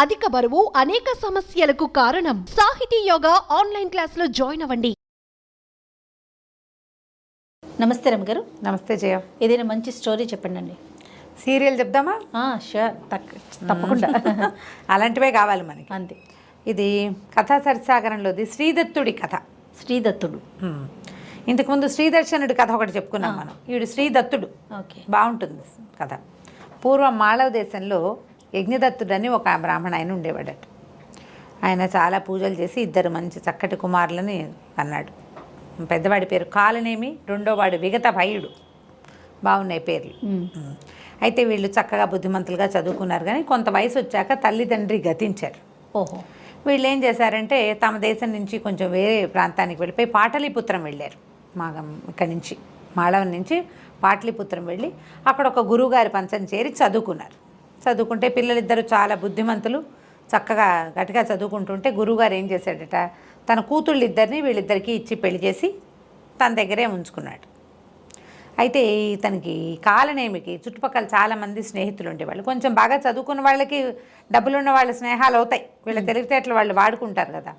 అధిక బరువు అనేక సమస్యలకు కారణం. సాహితీ యోగా ఆన్లైన్ క్లాసులో జాయిన్ అవ్వండి. నమస్తే రమ్మ గారు. నమస్తే జయ. ఏదైనా మంచి స్టోరీ చెప్పండి. సీరియల్ చెప్దామా? షూర్, తప్పకుండా. అలాంటివే కావాలి మనకి. అంతే. ఇది కథా సరిసాగరంలోది శ్రీదత్తుడి కథ. శ్రీదత్తుడు. ఇంతకుముందు శ్రీదర్శనుడి కథ ఒకటి చెప్పుకున్నాం మనం. ఈడు శ్రీదత్తుడు. ఓకే, బాగుంటుంది కథ. పూర్వం మాళవ దేశంలో యజ్ఞదత్తుడు అని ఒక బ్రాహ్మణ ఆయన ఉండేవాడట. ఆయన చాలా పూజలు చేసి ఇద్దరు మంచి చక్కటి కుమారులని అన్నాడు. పెద్దవాడి పేరు కాలనేమి, రెండోవాడు విగత భయుడు. బాగున్నాయి పేర్లు. అయితే వీళ్ళు చక్కగా బుద్ధిమంతులుగా చదువుకున్నారు. కానీ కొంత వయసు వచ్చాక తల్లిదండ్రి గతించారు. ఓహో. వీళ్ళు ఏం చేశారంటే తమ దేశం నుంచి కొంచెం వేరే ప్రాంతానికి వెళ్ళిపోయి పాటలీపుత్రం వెళ్ళారు. ఇక్కడి నుంచి మాళవం నుంచి పాటలీపుత్రం వెళ్ళి అక్కడ ఒక గురువుగారి పంచం చేరి చదువుకున్నారు. చదువుకుంటే పిల్లలిద్దరూ చాలా బుద్ధిమంతులు, చక్కగా గట్టిగా చదువుకుంటుంటే గురువుగారు ఏం చేశాడట, తన కూతుళ్ళిద్దరిని వీళ్ళిద్దరికీ ఇచ్చి పెళ్లి చేసి తన దగ్గరే ఉంచుకున్నాడు. అయితే ఇతనికి కాలనేమికి చుట్టుపక్కల చాలామంది స్నేహితులు ఉండేవాళ్ళు. కొంచెం బాగా చదువుకున్న వాళ్ళకి డబ్బులున్న వాళ్ళ స్నేహాలు అవుతాయి, వీళ్ళ తెలివితేటలు వాళ్ళు వాడుకుంటారు కదా.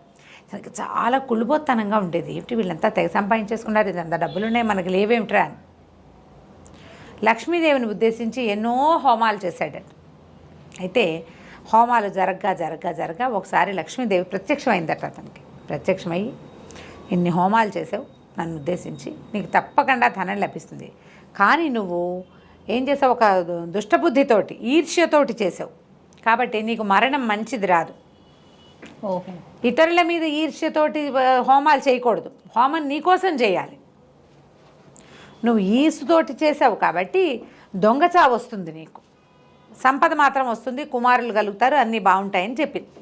తనకి చాలా కుళ్ళుబోత్తనంగా ఉండేది. ఏమిటి వీళ్ళంతా తెగ సంపాదించేసుకున్నారు, ఇదంతా డబ్బులున్నాయి, మనకి లేవేమిట్రా అని. లక్ష్మీదేవిని ఉద్దేశించి ఎన్నో హోమాలు చేశాడట. అయితే హోమాలు జరగ్గా ఒకసారి లక్ష్మీదేవి ప్రత్యక్షమైందట అతనికి. ప్రత్యక్షమయ్యి, ఇన్ని హోమాలు చేసావు నన్ను ఉద్దేశించి, నీకు తప్పకుండా ధనం లభిస్తుంది. కానీ నువ్వు ఏం చేసావు, ఒక దుష్టబుద్ధితోటి ఈర్ష్యతోటి చేసావు, కాబట్టి నీకు మరణం మంచిది రాదు. ఓహో. ఇతరుల మీద ఈర్ష్యతోటి హోమాలు చేయకూడదు, హోమం నీకోసం చేయాలి. నువ్వు ఈసుతోటి చేసావు కాబట్టి దొంగచావు వస్తుంది, నీకు సంపద మాత్రం వస్తుంది, కుమారులు కలుగుతారు, అన్నీ బాగుంటాయని చెప్పింది.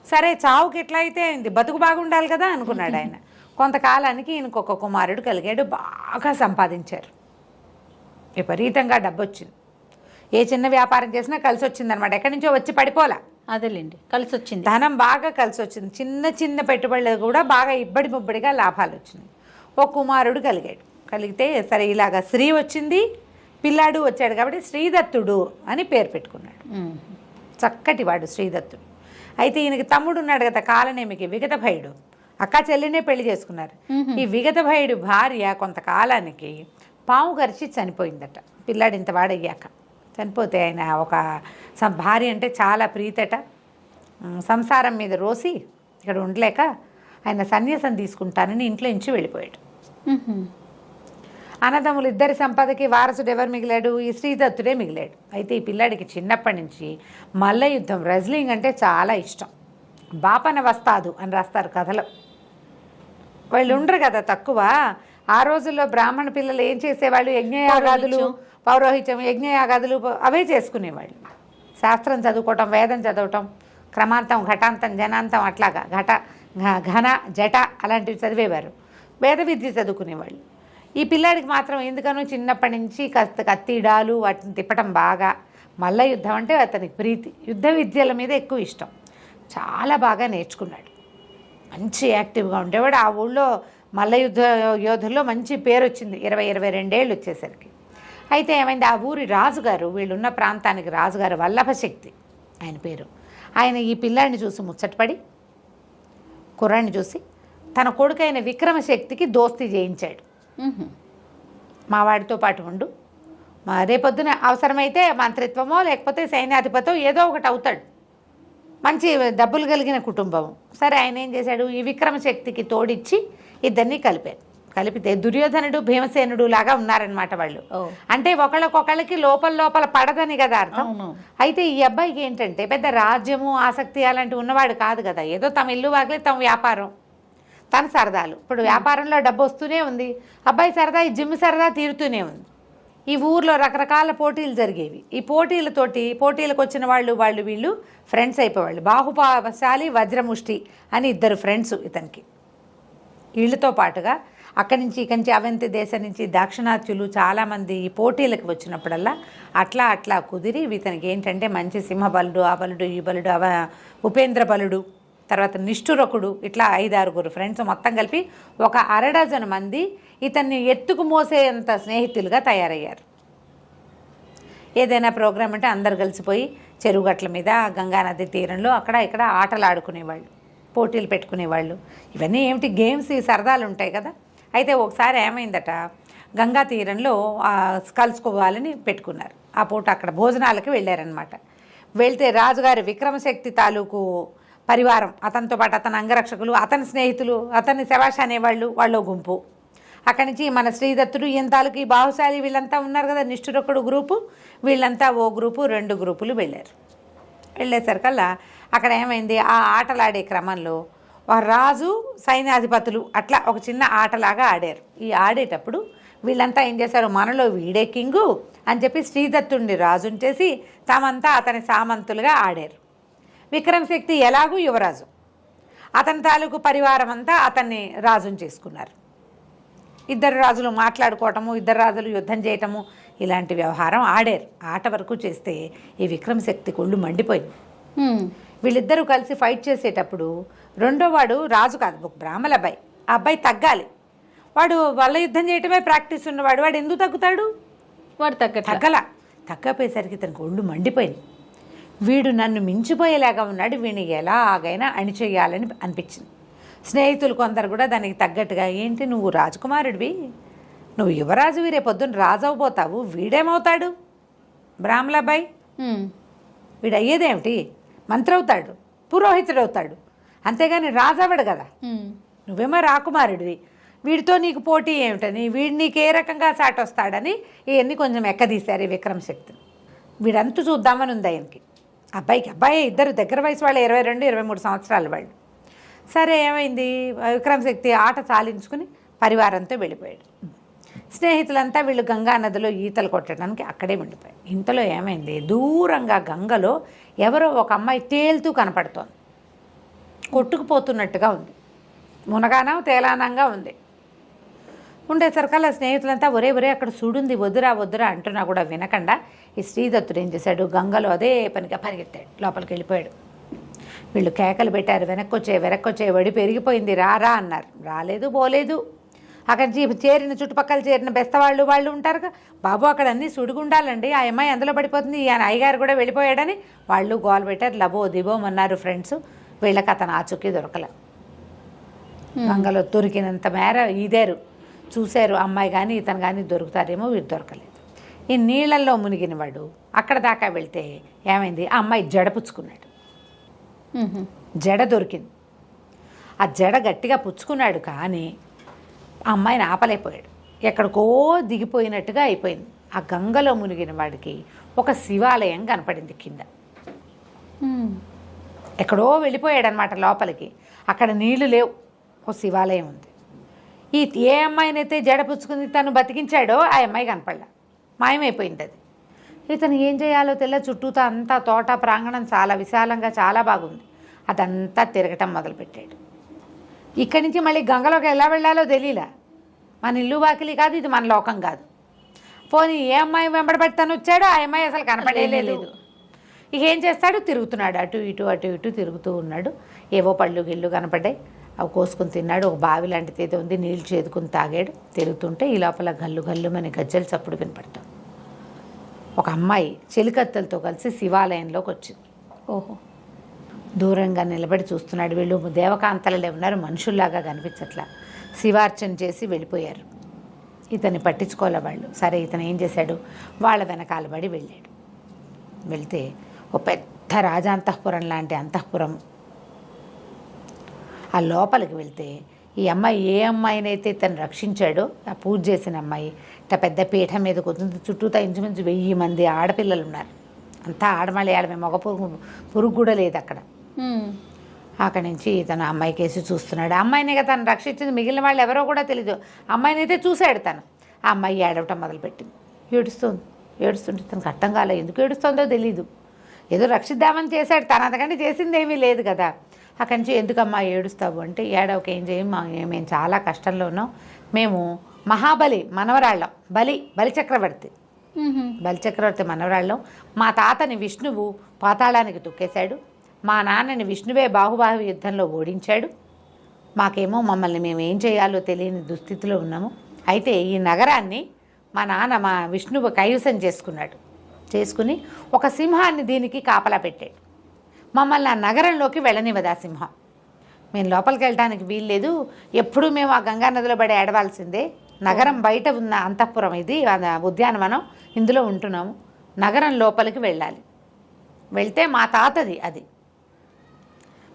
సరే, చావుకి ఎట్లా అయితే అయింది, బతుకు బాగుండాలి కదా అనుకున్నాడు ఆయన. కొంతకాలానికి ఈయనకు ఒక కుమారుడు కలిగాడు. బాగా సంపాదించారు, విపరీతంగా డబ్బు వచ్చింది. ఏ చిన్న వ్యాపారం చేసినా కలిసి వచ్చిందనమాట. ఎక్కడి నుంచో వచ్చి పడిపోలా. అదేలేండి, కలిసి వచ్చింది. ధనం బాగా కలిసి వచ్చింది. చిన్న పెట్టుబడులు కూడా బాగా ఇబ్బడి ముబ్బడిగా లాభాలు వచ్చినాయి. ఒక కుమారుడు కలిగితే సరే ఇలాగా శ్రీ వచ్చింది, పిల్లాడు వచ్చాడు కాబట్టి శ్రీదత్తుడు అని పేరు పెట్టుకున్నాడు. చక్కటి వాడు శ్రీదత్తుడు. అయితే ఈయనకి తమ్ముడు ఉన్నాడు కదా కాలనేమికి, విగత భయుడు. అక్క చెల్లినే పెళ్లి చేసుకున్నారు. ఈ విగత భయుడు భార్య కొంతకాలానికి పాము గరిచి చనిపోయిందట. పిల్లాడు ఇంత వాడయ్యాక చనిపోతే ఆయన ఒక భార్య అంటే చాలా ప్రీతట. సంసారం మీద రోసి ఇక్కడ ఉండలేక ఆయన సన్యాసం తీసుకుంటానని ఇంట్లో నుంచి వెళ్ళిపోయాడు. అన్నదమ్ములు ఇద్దరి సంపదకి వారసుడు ఎవరు మిగిలాడు, ఈ శ్రీదత్తుడే మిగిలాడు. అయితే ఈ పిల్లాడికి చిన్నప్పటి నుంచి మల్ల యుద్ధం, రెజ్లింగ్ అంటే చాలా ఇష్టం. బాపన వస్తాదు అని రాస్తారు కథలో. వాళ్ళు ఉండరు కదా తక్కువ. ఆ రోజుల్లో బ్రాహ్మణ పిల్లలు ఏం చేసేవాళ్ళు, యజ్ఞయాగాదులు, పౌరోహిత్యం, యజ్ఞయాగాదులు అవే చేసుకునేవాళ్ళు. శాస్త్రం చదువుకోవటం, వేదం చదవటం, క్రమాంతం, ఘటాంతం, జనాంతం, అట్లాగా ఘన జట అలాంటివి చదివేవారు. వేద విద్య చదువుకునేవాళ్ళు. ఈ పిల్లాడికి మాత్రం ఎందుకనో చిన్నప్పటి నుంచి కాస్త కత్తిడాలు వాటిని తిప్పటం బాగా, మల్ల యుద్ధం అంటే అతనికి ప్రీతి, యుద్ధ విద్యల మీద ఎక్కువ ఇష్టం. చాలా బాగా నేర్చుకున్నాడు, మంచి యాక్టివ్గా ఉండేవాడు. ఆ ఊళ్ళో మల్ల యుద్ధ యోధుల్లో మంచి పేరు వచ్చింది 22 ఏళ్ళు వచ్చేసరికి. అయితే ఏమైంది, ఆ ఊరి రాజుగారు, వీళ్ళున్న ప్రాంతానికి రాజుగారు వల్లభశక్తి ఆయన పేరు. ఆయన ఈ పిల్లాడిని చూసి ముచ్చటపడి, కుర్రాడిని చూసి తన కొడుకైన విక్రమశక్తికి దోస్తీ చేయించాడు. మా వాడితో పాటు ఉండు, రేపొద్దున అవసరమైతే మంత్రిత్వమో లేకపోతే సైన్యాధిపతో ఏదో ఒకటి అవుతాడు, మంచి డబ్బులు కలిగిన కుటుంబం. సరే, ఆయన ఏం చేశాడు, ఈ విక్రమశక్తికి తోడిచ్చి ఇద్దరిని కలిపితే దుర్యోధనుడు భీమసేనుడు లాగా ఉన్నారనమాట వాళ్ళు. అంటే ఒకళ్ళకొకళ్ళకి లోపల పడదని కదా అర్థం. అయితే ఈ అబ్బాయికి ఏంటంటే పెద్ద రాజ్యము ఆసక్తి అలాంటివి ఉన్నవాడు కాదు కదా. ఏదో తమ ఇల్లు వాగలే, తమ వ్యాపారం, తన సరదాలు. ఇప్పుడు వ్యాపారంలో డబ్బు వస్తూనే ఉంది, అబ్బాయి సరదా, ఈ జిమ్ సరదా తీరుతూనే ఉంది. ఈ ఊర్లో రకరకాల పోటీలు జరిగేవి. ఈ పోటీలకు వచ్చిన వీళ్ళు ఫ్రెండ్స్ అయిపోయేవాళ్ళు. బాహుపాశాలి, వజ్రముష్టి అని ఇద్దరు ఫ్రెండ్స్ ఇతనికి. వీళ్ళతో పాటుగా అక్కడి నుంచి ఇక్కడి నుంచి అవంతి దేశం నుంచి దాక్షిణాత్యులు చాలామంది ఈ పోటీలకు వచ్చినప్పుడల్లా అట్లా కుదిరి ఇతనికి ఏంటంటే మంచి సింహబలుడు, ఆ బలుడు, ఈ బలుడు, ఉపేంద్ర బలుడు, తర్వాత నిష్ఠురకుడు, ఇట్లా 5-6 ఫ్రెండ్స్ మొత్తం కలిపి ఒక 1/2 మంది ఇతన్ని ఎత్తుకు మోసేంత స్నేహితులుగా తయారయ్యారు. ఏదైనా ప్రోగ్రామ్ అంటే అందరు కలిసిపోయి చెరువుగట్ల మీద గంగానది తీరంలో అక్కడ ఇక్కడ ఆటలు ఆడుకునేవాళ్ళు, పోటీలు పెట్టుకునేవాళ్ళు. ఇవన్నీ ఏమిటి గేమ్స్, ఈ సరదాలు ఉంటాయి కదా. అయితే ఒకసారి ఏమైందట, గంగా తీరంలో కలుసుకోవాలని పెట్టుకున్నారు. ఆ పూట అక్కడ భోజనాలకి వెళ్ళారనమాట. వెళ్తే రాజుగారి విక్రమశక్తి తాలూకు పరివారం, అతనితో పాటు అతని అంగరక్షకులు, అతని స్నేహితులు, అతన్ని శభాష్ అనేవాళ్ళు, వాళ్ళు గుంపు. అక్కడి నుంచి మన శ్రీదత్తుడు ఈయన తాలూకు ఈ బాహుశాలి వీళ్ళంతా ఉన్నారు కదా, నిష్ఠురొక్కడు గ్రూపు, వీళ్ళంతా ఓ గ్రూపు, 2 గ్రూపులు వెళ్ళారు. వెళ్ళేసరికల్లా అక్కడ ఏమైంది, ఆ ఆటలాడే క్రమంలో రాజు సైన్యాధిపతులు అట్లా ఒక చిన్న ఆటలాగా ఆడారు. ఈ ఆడేటప్పుడు వీళ్ళంతా ఏం చేశారు, మనలో వీడే కింగు అని చెప్పి శ్రీదత్తుడిని రాజుని చేసి తామంతా అతని సామంతులుగా ఆడారు. విక్రమశక్తి ఎలాగూ యువరాజు, అతని తాలూకు పరివారం అంతా అతన్ని రాజుని చేసుకున్నారు. 2 రాజులు మాట్లాడుకోవటము, 2 రాజులు యుద్ధం చేయటము, ఇలాంటి వ్యవహారం ఆడారు. ఆట వరకు చేస్తే ఈ విక్రమశక్తి కొళ్ళు మండిపోయింది. వీళ్ళిద్దరూ కలిసి ఫైట్ చేసేటప్పుడు రెండో వాడు రాజు కాదు, ఒక బ్రాహ్మణ అబ్బాయి. ఆ అబ్బాయి తగ్గాలి. వాడు వల్ల యుద్ధం చేయటమే ప్రాక్టీస్ ఉన్నవాడు. వాడు ఎందుకు తగ్గుతాడు? వాడు తగ్గపోయేసరికి తనకు ఒళ్ళు మండిపోయింది. వీడు నన్ను మించిపోయేలాగా ఉన్నాడు, వీడిని ఎలాగైనా అణిచేయాలని అనిపించింది. స్నేహితులు కొందరు కూడా దానికి తగ్గట్టుగా, ఏంటి నువ్వు రాజకుమారుడివి, నువ్వు యువరాజువి, రేపొద్దున రాజు అవబోతావు, వీడేమవుతాడు? బ్రాహ్మణ అబ్బాయి, వీడు అయ్యేదేమిటి? మంత్రి అవుతాడు, పురోహితుడు అవుతాడు, అంతేగాని రాజు అవ్వడు కదా. నువ్వేమో రాకుమారుడివి, వీడితో నీకు పోటీ ఏమిటని, వీడు నీకు ఏ రకంగా సాటి వస్తాడని ఇవన్నీ కొంచెం ఎక్కదీశారు ఈ విక్రమశక్తిని. వీడంతు చూద్దామని ఉంది ఆయనకి. అబ్బాయి 2 దగ్గర వయసు వాళ్ళు, 22, 23 సంవత్సరాలు వాళ్ళు. సరే ఏమైంది, విక్రమశక్తి ఆట చాలించుకుని పరివారంతో వెళ్ళిపోయాడు. స్నేహితులంతా వీళ్ళు గంగా నదిలో ఈతలు కొట్టడానికి అక్కడే ఉండిపోయారు. ఇంతలో ఏమైంది, దూరంగా గంగలో ఎవరో ఒక అమ్మాయి తేలుతూ కనపడుతోంది. కొట్టుకుపోతున్నట్టుగా ఉంది, మునగానం తేలానంగా ఉంది. ఉండేసరికల్లా స్నేహితులంతా ఒరే అక్కడ సుడుంది, వద్దురా అంటున్నా కూడా వినకుండా ఈ శ్రీదత్తుడు ఏం చేశాడు, గంగలో అదే పనిగా పరిగెత్తాడు, లోపలికి వెళ్ళిపోయాడు. వీళ్ళు కేకలు పెట్టారు, వెనక్కొచ్చే వడి పెరిగిపోయింది, రా అన్నారు. రాలేదు, పోలేదు. అక్కడ చుట్టుపక్కల చేరిన బెస్తవాళ్ళు వాళ్ళు ఉంటారుగా, బాబు అక్కడ అన్నీ సుడిగుండాలండి, ఆ అమ్మాయి అందులో పడిపోతుంది, ఈయన అయ్యగారు కూడా వెళ్ళిపోయాడని వాళ్ళు గోల్ పెట్టారు. లబో దిబోమన్నారు ఫ్రెండ్స్. వీళ్ళకి అతను ఆచూకీ దొరకలే. గంగలో దొరికినంత మేర ఇదేరు చూశారు, అమ్మాయి కానీ ఇతను కానీ దొరుకుతారేమో, వీరు దొరకలేదు. ఈ నీళ్ళల్లో మునిగిన వాడు అక్కడ దాకా వెళ్తే ఏమైంది, ఆ అమ్మాయి జడ పుచ్చుకున్నాడు. జడ దొరికింది. ఆ జడ గట్టిగా పుచ్చుకున్నాడు, కానీ ఆ అమ్మాయిని ఆపలేకపోయాడు. ఎక్కడికో దిగిపోయినట్టుగా అయిపోయింది. ఆ గంగలో మునిగిన వాడికి ఒక శివాలయం కనపడింది కింద. ఎక్కడో వెళ్ళిపోయాడు అనమాట లోపలికి. అక్కడ నీళ్లు లేవు, ఒక శివాలయం ఉంది. ఏ అమ్మాయినైతే జడ పుచ్చుకుంది తను బతికించాడో ఆ అమ్మాయి కనపడలే, మాయమైపోయింది అది. ఇతను ఏం చేయాలో తెలియదు. చుట్టూతో అంతా తోట ప్రాంగణం చాలా విశాలంగా చాలా బాగుంది. అదంతా తిరగటం మొదలుపెట్టాడు. ఇక్కడి నుంచి మళ్ళీ గంగలోకి ఎలా వెళ్ళాలో తెలియలే. మన ఇల్లు వాకిలి కాదు, ఇది మన లోకం కాదు. పోనీ ఏ అమ్మాయి వెంబడబడి తను వచ్చాడో ఆ అమ్మాయి అసలు కనపడేలేదు. ఇక ఏం చేస్తాడు, తిరుగుతున్నాడు, అటు ఇటు తిరుగుతూ ఉన్నాడు. ఏవో పళ్ళు గిళ్ళు కనపడ్డాయి, అవి కోసుకుని తిన్నాడు. ఒక బావి లాంటిది ఏదో ఉంది, నీళ్ళు చేదుకుని తాగాడు. తిరుగుతుంటే ఈ లోపల గల్లు మన గజ్జల చప్పుడు వినపడతాం. ఒక అమ్మాయి చెలికత్తెలతో కలిసి శివాలయంలోకి వచ్చింది. ఓహో, దూరంగా నిలబడి చూస్తున్నాడు. వీళ్ళు దేవకాంతలే ఉన్నారు, మనుషుల్లాగా కనిపించట్లా. శివార్చన చేసి వెళ్ళిపోయారు. ఇతన్ని పట్టించుకోలే వాళ్ళు. సరే ఇతను ఏం చేశాడు, వాళ్ళ వెనకాల పడి వెళ్ళాడు. వెళ్తే ఒక పెద్ద రాజాంతఃపురం లాంటి అంతఃపురం. ఆ లోపలికి వెళ్తే ఈ అమ్మాయి ఏ అమ్మాయినైతే తను రక్షించాడో, ఆ పూజ చేసిన అమ్మాయి ఇట్లా పెద్ద పీఠం మీద కూర్చుంది. చుట్టూతా ఇంచుమించు 1000 మంది ఆడపిల్లలు ఉన్నారు. అంతా ఆడమలయాళమే, మగ పురుగు కూడా లేదు అక్కడ. అక్కడి నుంచి తను అమ్మాయి కేసి చూస్తున్నాడు. అమ్మాయిని కదా తను రక్షించింది, మిగిలిన వాళ్ళు ఎవరో కూడా తెలీదు. అమ్మాయిని అయితే చూశాడు తను. ఆ అమ్మాయి ఏడవటం మొదలుపెట్టింది. ఏడుస్తుంటే తనకు అర్థం కాలే, ఎందుకు ఏడుస్తుందో తెలీదు. ఏదో రక్షిద్దామని చేశాడు, తను అంతకంటే చేసింది ఏమీ లేదు కదా. అక్కడి నుంచి ఎందుకమ్మా ఏడుస్తావు అంటే, ఏడవక ఏం చేయం, మేము చాలా కష్టంలో ఉన్నాం. మేము మహాబలి మనవరాళ్ళం, బలిచక్రవర్తి మనవరాళ్ళం. మా తాతని విష్ణువు పాతాళానికి తొక్కేశాడు. మా నాన్నని విష్ణువే బాహుబాహు యుద్ధంలో ఓడించాడు. మాకేమో మమ్మల్ని మేము ఏం చేయాలో తెలియని దుస్థితిలో ఉన్నాము. అయితే ఈ నగరాన్ని మా విష్ణువు కైవసం చేసుకున్నాడు. చేసుకుని ఒక సింహాన్ని దీనికి కాపలా పెట్టాడు. మమ్మల్ని ఆ నగరంలోకి వెళ్ళనివ్వదు ఆ సింహం. మేము లోపలికి వెళ్ళడానికి వీల్లేదు, ఎప్పుడూ మేము ఆ గంగా నదిలో పడి ఏడవాల్సిందే. నగరం బయట ఉన్న అంతఃపురం ఇది, ఉద్యానవనం, ఇందులో ఉంటున్నాము. నగరం లోపలికి వెళ్ళాలి. వెళ్తే మా తాతది అది,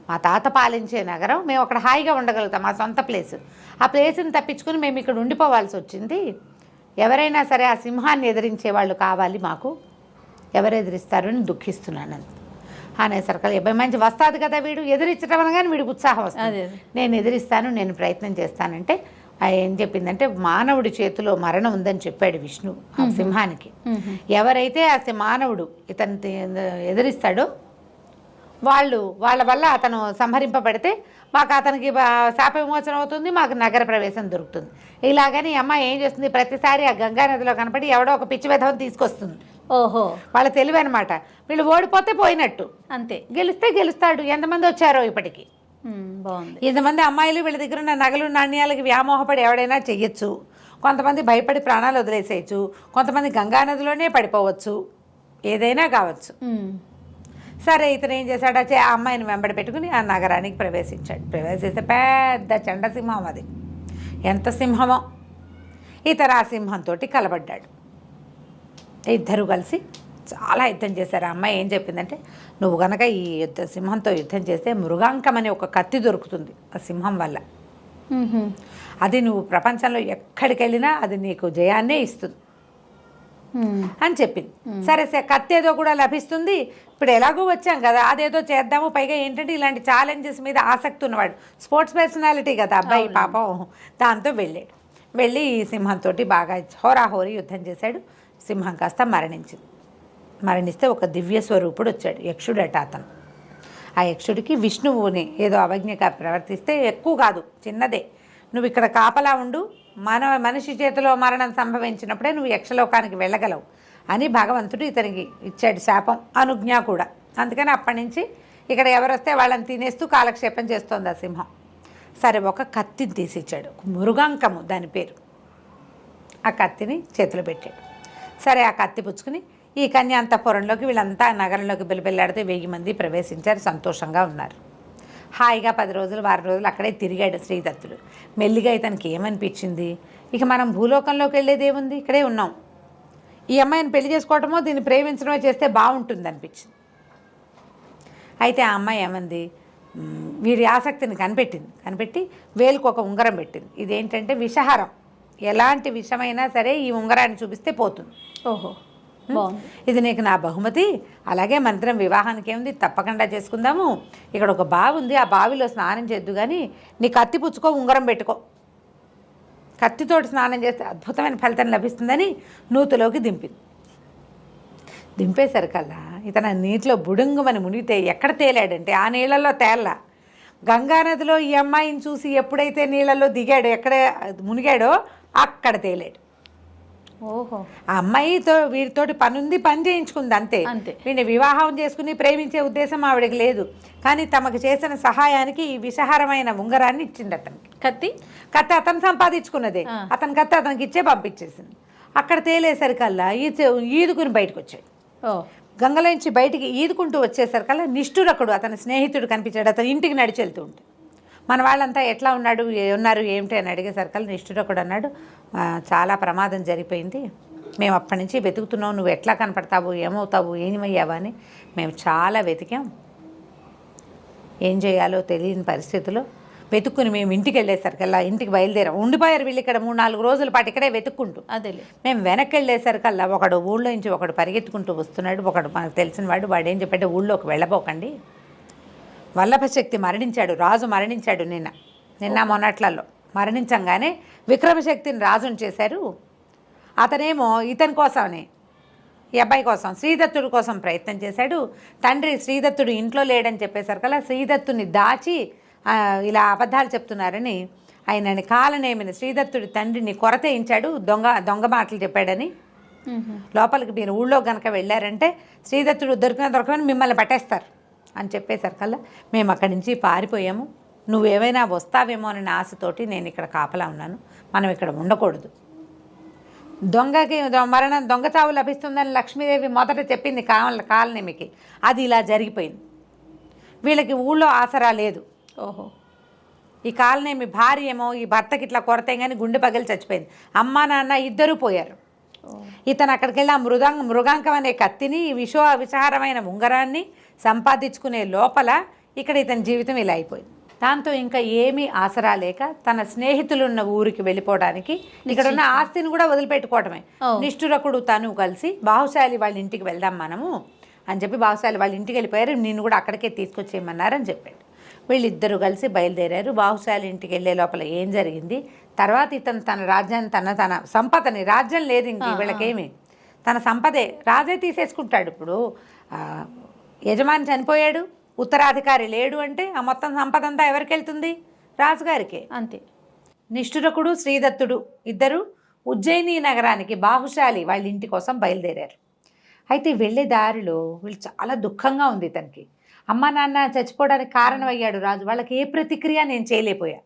మా తాత పాలించే నగరం. మేము అక్కడ హాయిగా ఉండగలుగుతాం, మా సొంత ప్లేసు. ఆ ప్లేస్ని తప్పించుకుని మేము ఇక్కడ ఉండిపోవాల్సి వచ్చింది. ఎవరైనా సరే ఆ సింహాన్ని ఎదిరించే వాళ్ళు కావాలి మాకు, ఎవరు ఎదిరిస్తారు అని దుఃఖిస్తున్నాను అనేసరికి అబ్బాయి మంచి వస్తాది కదా, వీడు ఎదిరించడం అనగానే వీడికి ఉత్సాహం వస్తుంది. నేను ఎదిరిస్తాను, నేను ప్రయత్నం చేస్తానంటే ఏం చెప్పిందంటే మానవుడి చేతిలో మరణం ఉందని చెప్పాడు విష్ణు ఆ సింహానికి. ఎవరైతే ఆ మానవుడు ఇతను ఎదిరిస్తాడో వాళ్ళ వల్ల అతను సంహరింపబడితే మాకు అతనికి శాప విమోచన అవుతుంది, మాకు నగర ప్రవేశం దొరుకుతుంది. ఇలాగని అమ్మ ఏం చేస్తుంది, ప్రతిసారి ఆ గంగా నదిలో కనపడి ఎవడో ఒక పిచ్చి విధవం తీసుకొస్తుంది. ఓహో, వాళ్ళ తెలివి అనమాట. వీళ్ళు ఓడిపోతే పోయినట్టు, అంతే. గెలిస్తే గెలుస్తాడు. ఎంతమంది వచ్చారో ఇప్పటికి, బాగుంది. ఇంతమంది అమ్మాయిలు వీళ్ళ దగ్గర ఉన్న నగలు నాణ్యాలకి వ్యామోహపడి ఎవడైనా చెయ్యొచ్చు. కొంతమంది భయపడి ప్రాణాలు వదిలేసేయచ్చు, కొంతమంది గంగా నదిలోనే పడిపోవచ్చు, ఏదైనా కావచ్చు. సరే ఇతను ఏం చేశాడు, ఆ అమ్మాయిని వెంబడి పెట్టుకుని ఆ నగరానికి ప్రవేశించాడు. ప్రవేశిస్తే పెద్ద చండసింహం అది, ఎంత సింహమో. ఇతను ఆ సింహంతో కలబడ్డాడు. ఇద్దరు కలిసి చాలా యుద్ధం చేశారు. ఆ అమ్మాయి ఏం చెప్పిందంటే, నువ్వు కనుక ఈ సింహంతో యుద్ధం చేస్తే మృగాంకం అనే ఒక కత్తి దొరుకుతుంది ఆ సింహం వల్ల. అది నువ్వు ప్రపంచంలో ఎక్కడికి వెళ్ళినా అది నీకు జయాన్నే ఇస్తుంది అని చెప్పింది. సరే కత్తి ఏదో కూడా లభిస్తుంది, ఇప్పుడు ఎలాగో వచ్చాం కదా అదేదో చేద్దాము. పైగా ఏంటంటే ఇలాంటి ఛాలెంజెస్ మీద ఆసక్తి ఉన్నవాడు, స్పోర్ట్స్ పర్సనాలిటీ కదా అబ్బాయి పాపం. దాంతో వెళ్ళి ఈ సింహంతో బాగా హోరాహోరీ యుద్ధం చేశాడు. సింహం కాస్త మరణిస్తే ఒక దివ్య స్వరూపుడు వచ్చాడు, యక్షుడట అతను. ఆ యక్షుడికి విష్ణువుని ఏదో అవజ్ఞగా ప్రవర్తిస్తే, ఎక్కువ కాదు చిన్నదే, నువ్వు ఇక్కడ కాపలా ఉండు, మనిషి చేతిలో మరణం సంభవించినప్పుడే నువ్వు యక్షలోకానికి వెళ్ళగలవు అని భగవంతుడు ఇతనికి ఇచ్చాడు శాపం, అనుజ్ఞ కూడా. అందుకని అప్పటి నుంచి ఇక్కడ ఎవరొస్తే వాళ్ళని తినేస్తూ కాలక్షేపం చేస్తోంది ఆ సింహం. సరే ఒక కత్తిని తీసిచ్చాడు, మృగాంకము దాని పేరు. ఆ కత్తిని చేతిలో పెట్టాడు. సరే ఆ కత్తి పుచ్చుకుని ఈ కన్యాంతపురంలోకి వీళ్ళంతా నగరంలోకి బిలబిల్లాడితే 1000 మంది ప్రవేశించారు, సంతోషంగా ఉన్నారు. హాయిగా 10 రోజులు 12 రోజులు అక్కడే తిరిగాడు శ్రీదత్తుడు. మెల్లిగా ఇతనికి ఏమనిపించింది, ఇక మనం భూలోకంలోకి వెళ్ళేది ఏముంది, ఇక్కడే ఉన్నాం, ఈ అమ్మాయిని పెళ్లి చేసుకోవటమో దీన్ని ప్రేమించడమో చేస్తే బాగుంటుంది అనిపించింది. అయితే ఆ అమ్మాయి ఏమంది, వీరి ఆసక్తిని కనిపెట్టి వేలుకు ఒక ఉంగరం పెట్టింది. ఇదేంటంటే విషహారం, ఎలాంటి విషమైనా సరే ఈ ఉంగరాన్ని చూపిస్తే పోతుంది. ఓహో, ఇది నీకు నా బహుమతి, అలాగే మంత్రం వివాహానికి ఏముంది తప్పకుండా చేసుకుందాము. ఇక్కడ ఒక బావి ఉంది, ఆ బావిలో స్నానం చేద్దు, కానీ నీ కత్తి పుచ్చుకో, ఉంగరం పెట్టుకో, కత్తితోటి స్నానం చేస్తే అద్భుతమైన ఫలితం లభిస్తుందని నూతిలోకి దింపేసరికల్లా ఇతను నీటిలో బుడుంగుమని మునిగితే ఎక్కడ తేలాడంటే ఆ నీళ్ళల్లో తేల్లా. గంగానదిలో ఈ అమ్మాయిని చూసి ఎప్పుడైతే నీళ్ళల్లో దిగాడో, ఎక్కడ మునిగాడో అక్కడ తేలాడు. ఓహో, ఆ అమ్మాయితో వీరితోటి పని చేయించుకుంది అంతే. వీడిని వివాహం చేసుకుని ప్రేమించే ఉద్దేశం ఆవిడకి లేదు. కానీ తమకు చేసిన సహాయానికి ఈ విషహారమైన ఉంగరాన్ని ఇచ్చింది అతనికి. కత్తి అతను సంపాదించుకున్నదే, అతని కత్తి అతనికి ఇచ్చే పంపించేసింది. అక్కడ తేలేసరికల్లా ఈదుకుని బయటకు వచ్చాడు. గంగలో నుంచి బయటికి ఈదుకుంటూ వచ్చేసరికల్లా నిష్ఠురకుడు అతని స్నేహితుడు కనిపించాడు. అతని ఇంటికి నడిచి వెళ్తూ ఉంటే మన వాళ్ళంతా ఎట్లా ఉన్నారు ఏమిటి అని అడిగేసరికల్లా నిష్ఠురకుడు అన్నాడు, చాలా ప్రమాదం జరిగిపోయింది, మేము అప్పటి నుంచి వెతుకుతున్నాం, నువ్వు ఎట్లా కనపడతావు, ఏమవుతావు, ఏమయ్యావా అని మేము చాలా వెతికాం. ఏం చేయాలో తెలియని పరిస్థితిలో వెతుక్కుని మేము ఇంటికి వెళ్ళేసరికల్లా, ఇంటికి బయలుదేరాం. ఉండిపోయారు వీళ్ళు ఇక్కడ 3-4 రోజుల పాటు ఇక్కడే వెతుక్కుంటూ. అదేలే మేము వెనక్కి వెళ్ళేసరికల్లా ఒకడు ఊళ్ళో నుంచి ఒకడు పరిగెత్తుకుంటూ వస్తున్నాడు. ఒకడు మనకు తెలిసిన వాడు ఏం చెప్పాడు, ఊళ్ళోకి వెళ్ళబోకండి, వల్లభశక్తి మరణించాడు, రాజు మరణించాడు నిన్న మొన్నట్లలో. మరణించంగానే విక్రమశక్తిని రాజుని చేశారు. అతనేమో ఇతని కోసమనే, ఈ అబ్బాయి కోసం, శ్రీదత్తుడి కోసం ప్రయత్నం చేశాడు. తండ్రి శ్రీదత్తుడు ఇంట్లో లేడని చెప్పేసరికల్లా శ్రీదత్తుని దాచి ఇలా అబద్ధాలు చెప్తున్నారని ఆయనని కాలనేమిని శ్రీదత్తుడి తండ్రిని కొరతేయించాడు. దొంగ మాటలు చెప్పాడని. లోపలికి మీరు ఊళ్ళో కనుక వెళ్ళారంటే శ్రీదత్తుడు దొరకని మిమ్మల్ని పట్టేస్తారు అని చెప్పేసరికల్లా మేము అక్కడి నుంచి పారిపోయాము. నువ్వేమైనా వస్తావేమో అనే ఆశతోటి నేను ఇక్కడ కాపలా ఉన్నాను, మనం ఇక్కడ ఉండకూడదు, దొంగకి మరణం దొంగ చావు లభిస్తుందని లక్ష్మీదేవి మొదట చెప్పింది కాలనేమికి, అది ఇలా జరిగిపోయింది. వీళ్ళకి ఊళ్ళో ఆసరా లేదు. ఓహో. ఈ కాలనేమి భార్య ఏమో ఈ భర్తకి ఇట్లా కొరతే కానీ గుండె పగిలి చచ్చిపోయింది. అమ్మ నాన్న ఇద్దరూ పోయారు. ఇతను అక్కడికి వెళ్ళి ఆ మృగాంకం అనే కత్తిని విషహారమైన ఉంగరాన్ని సంపాదించుకునే లోపల ఇక్కడ ఇతని జీవితం ఇలా అయిపోయింది. దాంతో ఇంకా ఏమీ ఆసరా లేక తన స్నేహితులున్న ఊరికి వెళ్ళిపోవడానికి ఇక్కడ ఉన్న ఆస్తిని కూడా వదిలిపెట్టుకోవటమే. నిష్ఠురకుడు తను కలిసి బాహుశాలి వాళ్ళ ఇంటికి వెళ్దాం మనము అని చెప్పి బాహుశాలి వాళ్ళ ఇంటికి వెళ్ళిపోయారు. నిన్ను కూడా అక్కడికే తీసుకొచ్చేయమన్నారని చెప్పాడు. వీళ్ళిద్దరూ కలిసి బయలుదేరారు. బాహుశాలి ఇంటికి వెళ్ళే లోపల ఏం జరిగింది, తర్వాత ఇతను తన రాజ్యాన్ని తన సంపదని, రాజ్యం లేదు ఇంక వీళ్ళకేమి, తన సంపదే రాజే తీసేసుకుంటాడు. ఇప్పుడు యజమాని చనిపోయాడు, ఉత్తరాధికారి లేడు అంటే ఆ మొత్తం సంపద అంతా ఎవరికి వెళ్తుంది? రాజుగారికే. అంతే. నిష్ఠురకుడు శ్రీదత్తుడు ఇద్దరు ఉజ్జయిని నగరానికి బాహుశాలి వాళ్ళ ఇంటి కోసం బయలుదేరారు. అయితే వెళ్ళే దారిలో వీళ్ళు చాలా దుఃఖంగా ఉంది ఇతనికి. అమ్మ నాన్న చచ్చిపోవడానికి కారణమయ్యాడు రాజు, వాళ్ళకి ఏ ప్రతిక్రియ నేను చేయలేకపోయా.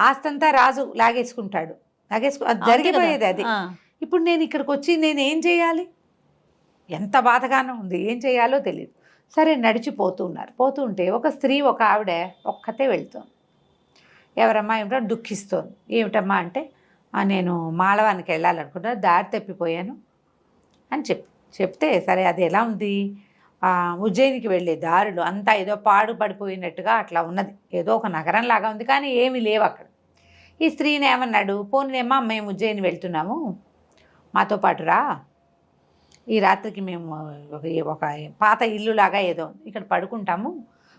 ఆస్తంతా రాజు లాగేసుకుంటాడు, అది జరిగిపోయేది. అది ఇప్పుడు నేను ఇక్కడికి వచ్చి నేను ఏం చేయాలి? ఎంత బాధగానో ఉంది, ఏం చేయాలో తెలియదు. సరే నడిచిపోతూ ఉన్నారు. పోతూ ఉంటే ఒక స్త్రీ, ఒక ఆవిడ ఒక్కతే వెళ్తోంది. ఎవరమ్మా ఏమిటో దుఃఖిస్తోంది. ఏమిటమ్మా అంటే నేను మాళవానికి వెళ్ళాలనుకున్నాను, దారి తప్పిపోయాను అని చెప్తే సరే అది ఎలా ఉంది, ఉజ్జయినికి వెళ్ళే దారులు అంతా ఏదో పాడుపడిపోయినట్టుగా అట్లా ఉన్నది, ఏదో ఒక నగరం లాగా ఉంది కానీ ఏమీ లేవు అక్కడ. ఈ స్త్రీని ఏమన్నాడు, పోనీనేమ్మా మేము ఉజ్జయిని వెళ్తున్నాము, మాతో పాటు రా, ఈ రాత్రికి మేము ఒక పాత ఇల్లులాగా ఏదో ఇక్కడ పడుకుంటాము,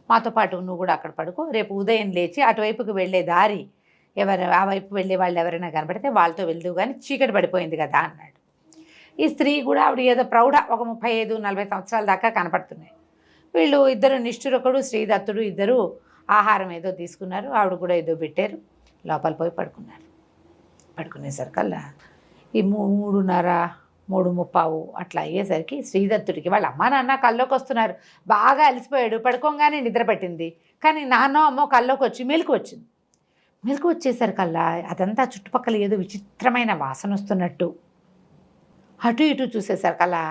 మాతో పాటు నువ్వు కూడా అక్కడ పడుకో, రేపు ఉదయం లేచి అటువైపుకి వెళ్ళే దారి ఆ వైపు వెళ్ళే వాళ్ళు ఎవరైనా కనబడితే వాళ్ళతో వెళ్దు కానీ చీకటి పడిపోయింది కదా అన్నాడు. ఈ స్త్రీ కూడా ఆవిడ ఏదో ప్రౌఢ, ఒక 35-40 సంవత్సరాల దాకా కనపడుతున్నాయి. వీళ్ళు ఇద్దరు నిష్ఠురకుడు శ్రీదత్తుడు ఇద్దరు ఆహారం ఏదో తీసుకున్నారు, ఆవిడ కూడా ఏదో పెట్టారు, లోపల పోయి పడుకున్నారు. పడుకునేసరికల్లా ఈ 3:30-3:30 అట్లా అయ్యేసరికి శ్రీదత్తుడికి వాళ్ళ అమ్మ నాన్న కల్లోకి వస్తున్నారు. బాగా అలసిపోయాడు, పడుకోగానే నిద్ర పట్టింది. కానీ నాన్నో అమ్మో కల్లోకి వచ్చి మెలకు వచ్చింది. మెలకు వచ్చేసరికల్లా అదంతా చుట్టుపక్కల ఏదో విచిత్రమైన వాసన వస్తున్నట్టు, అటు ఇటు చూసేసరికల్లా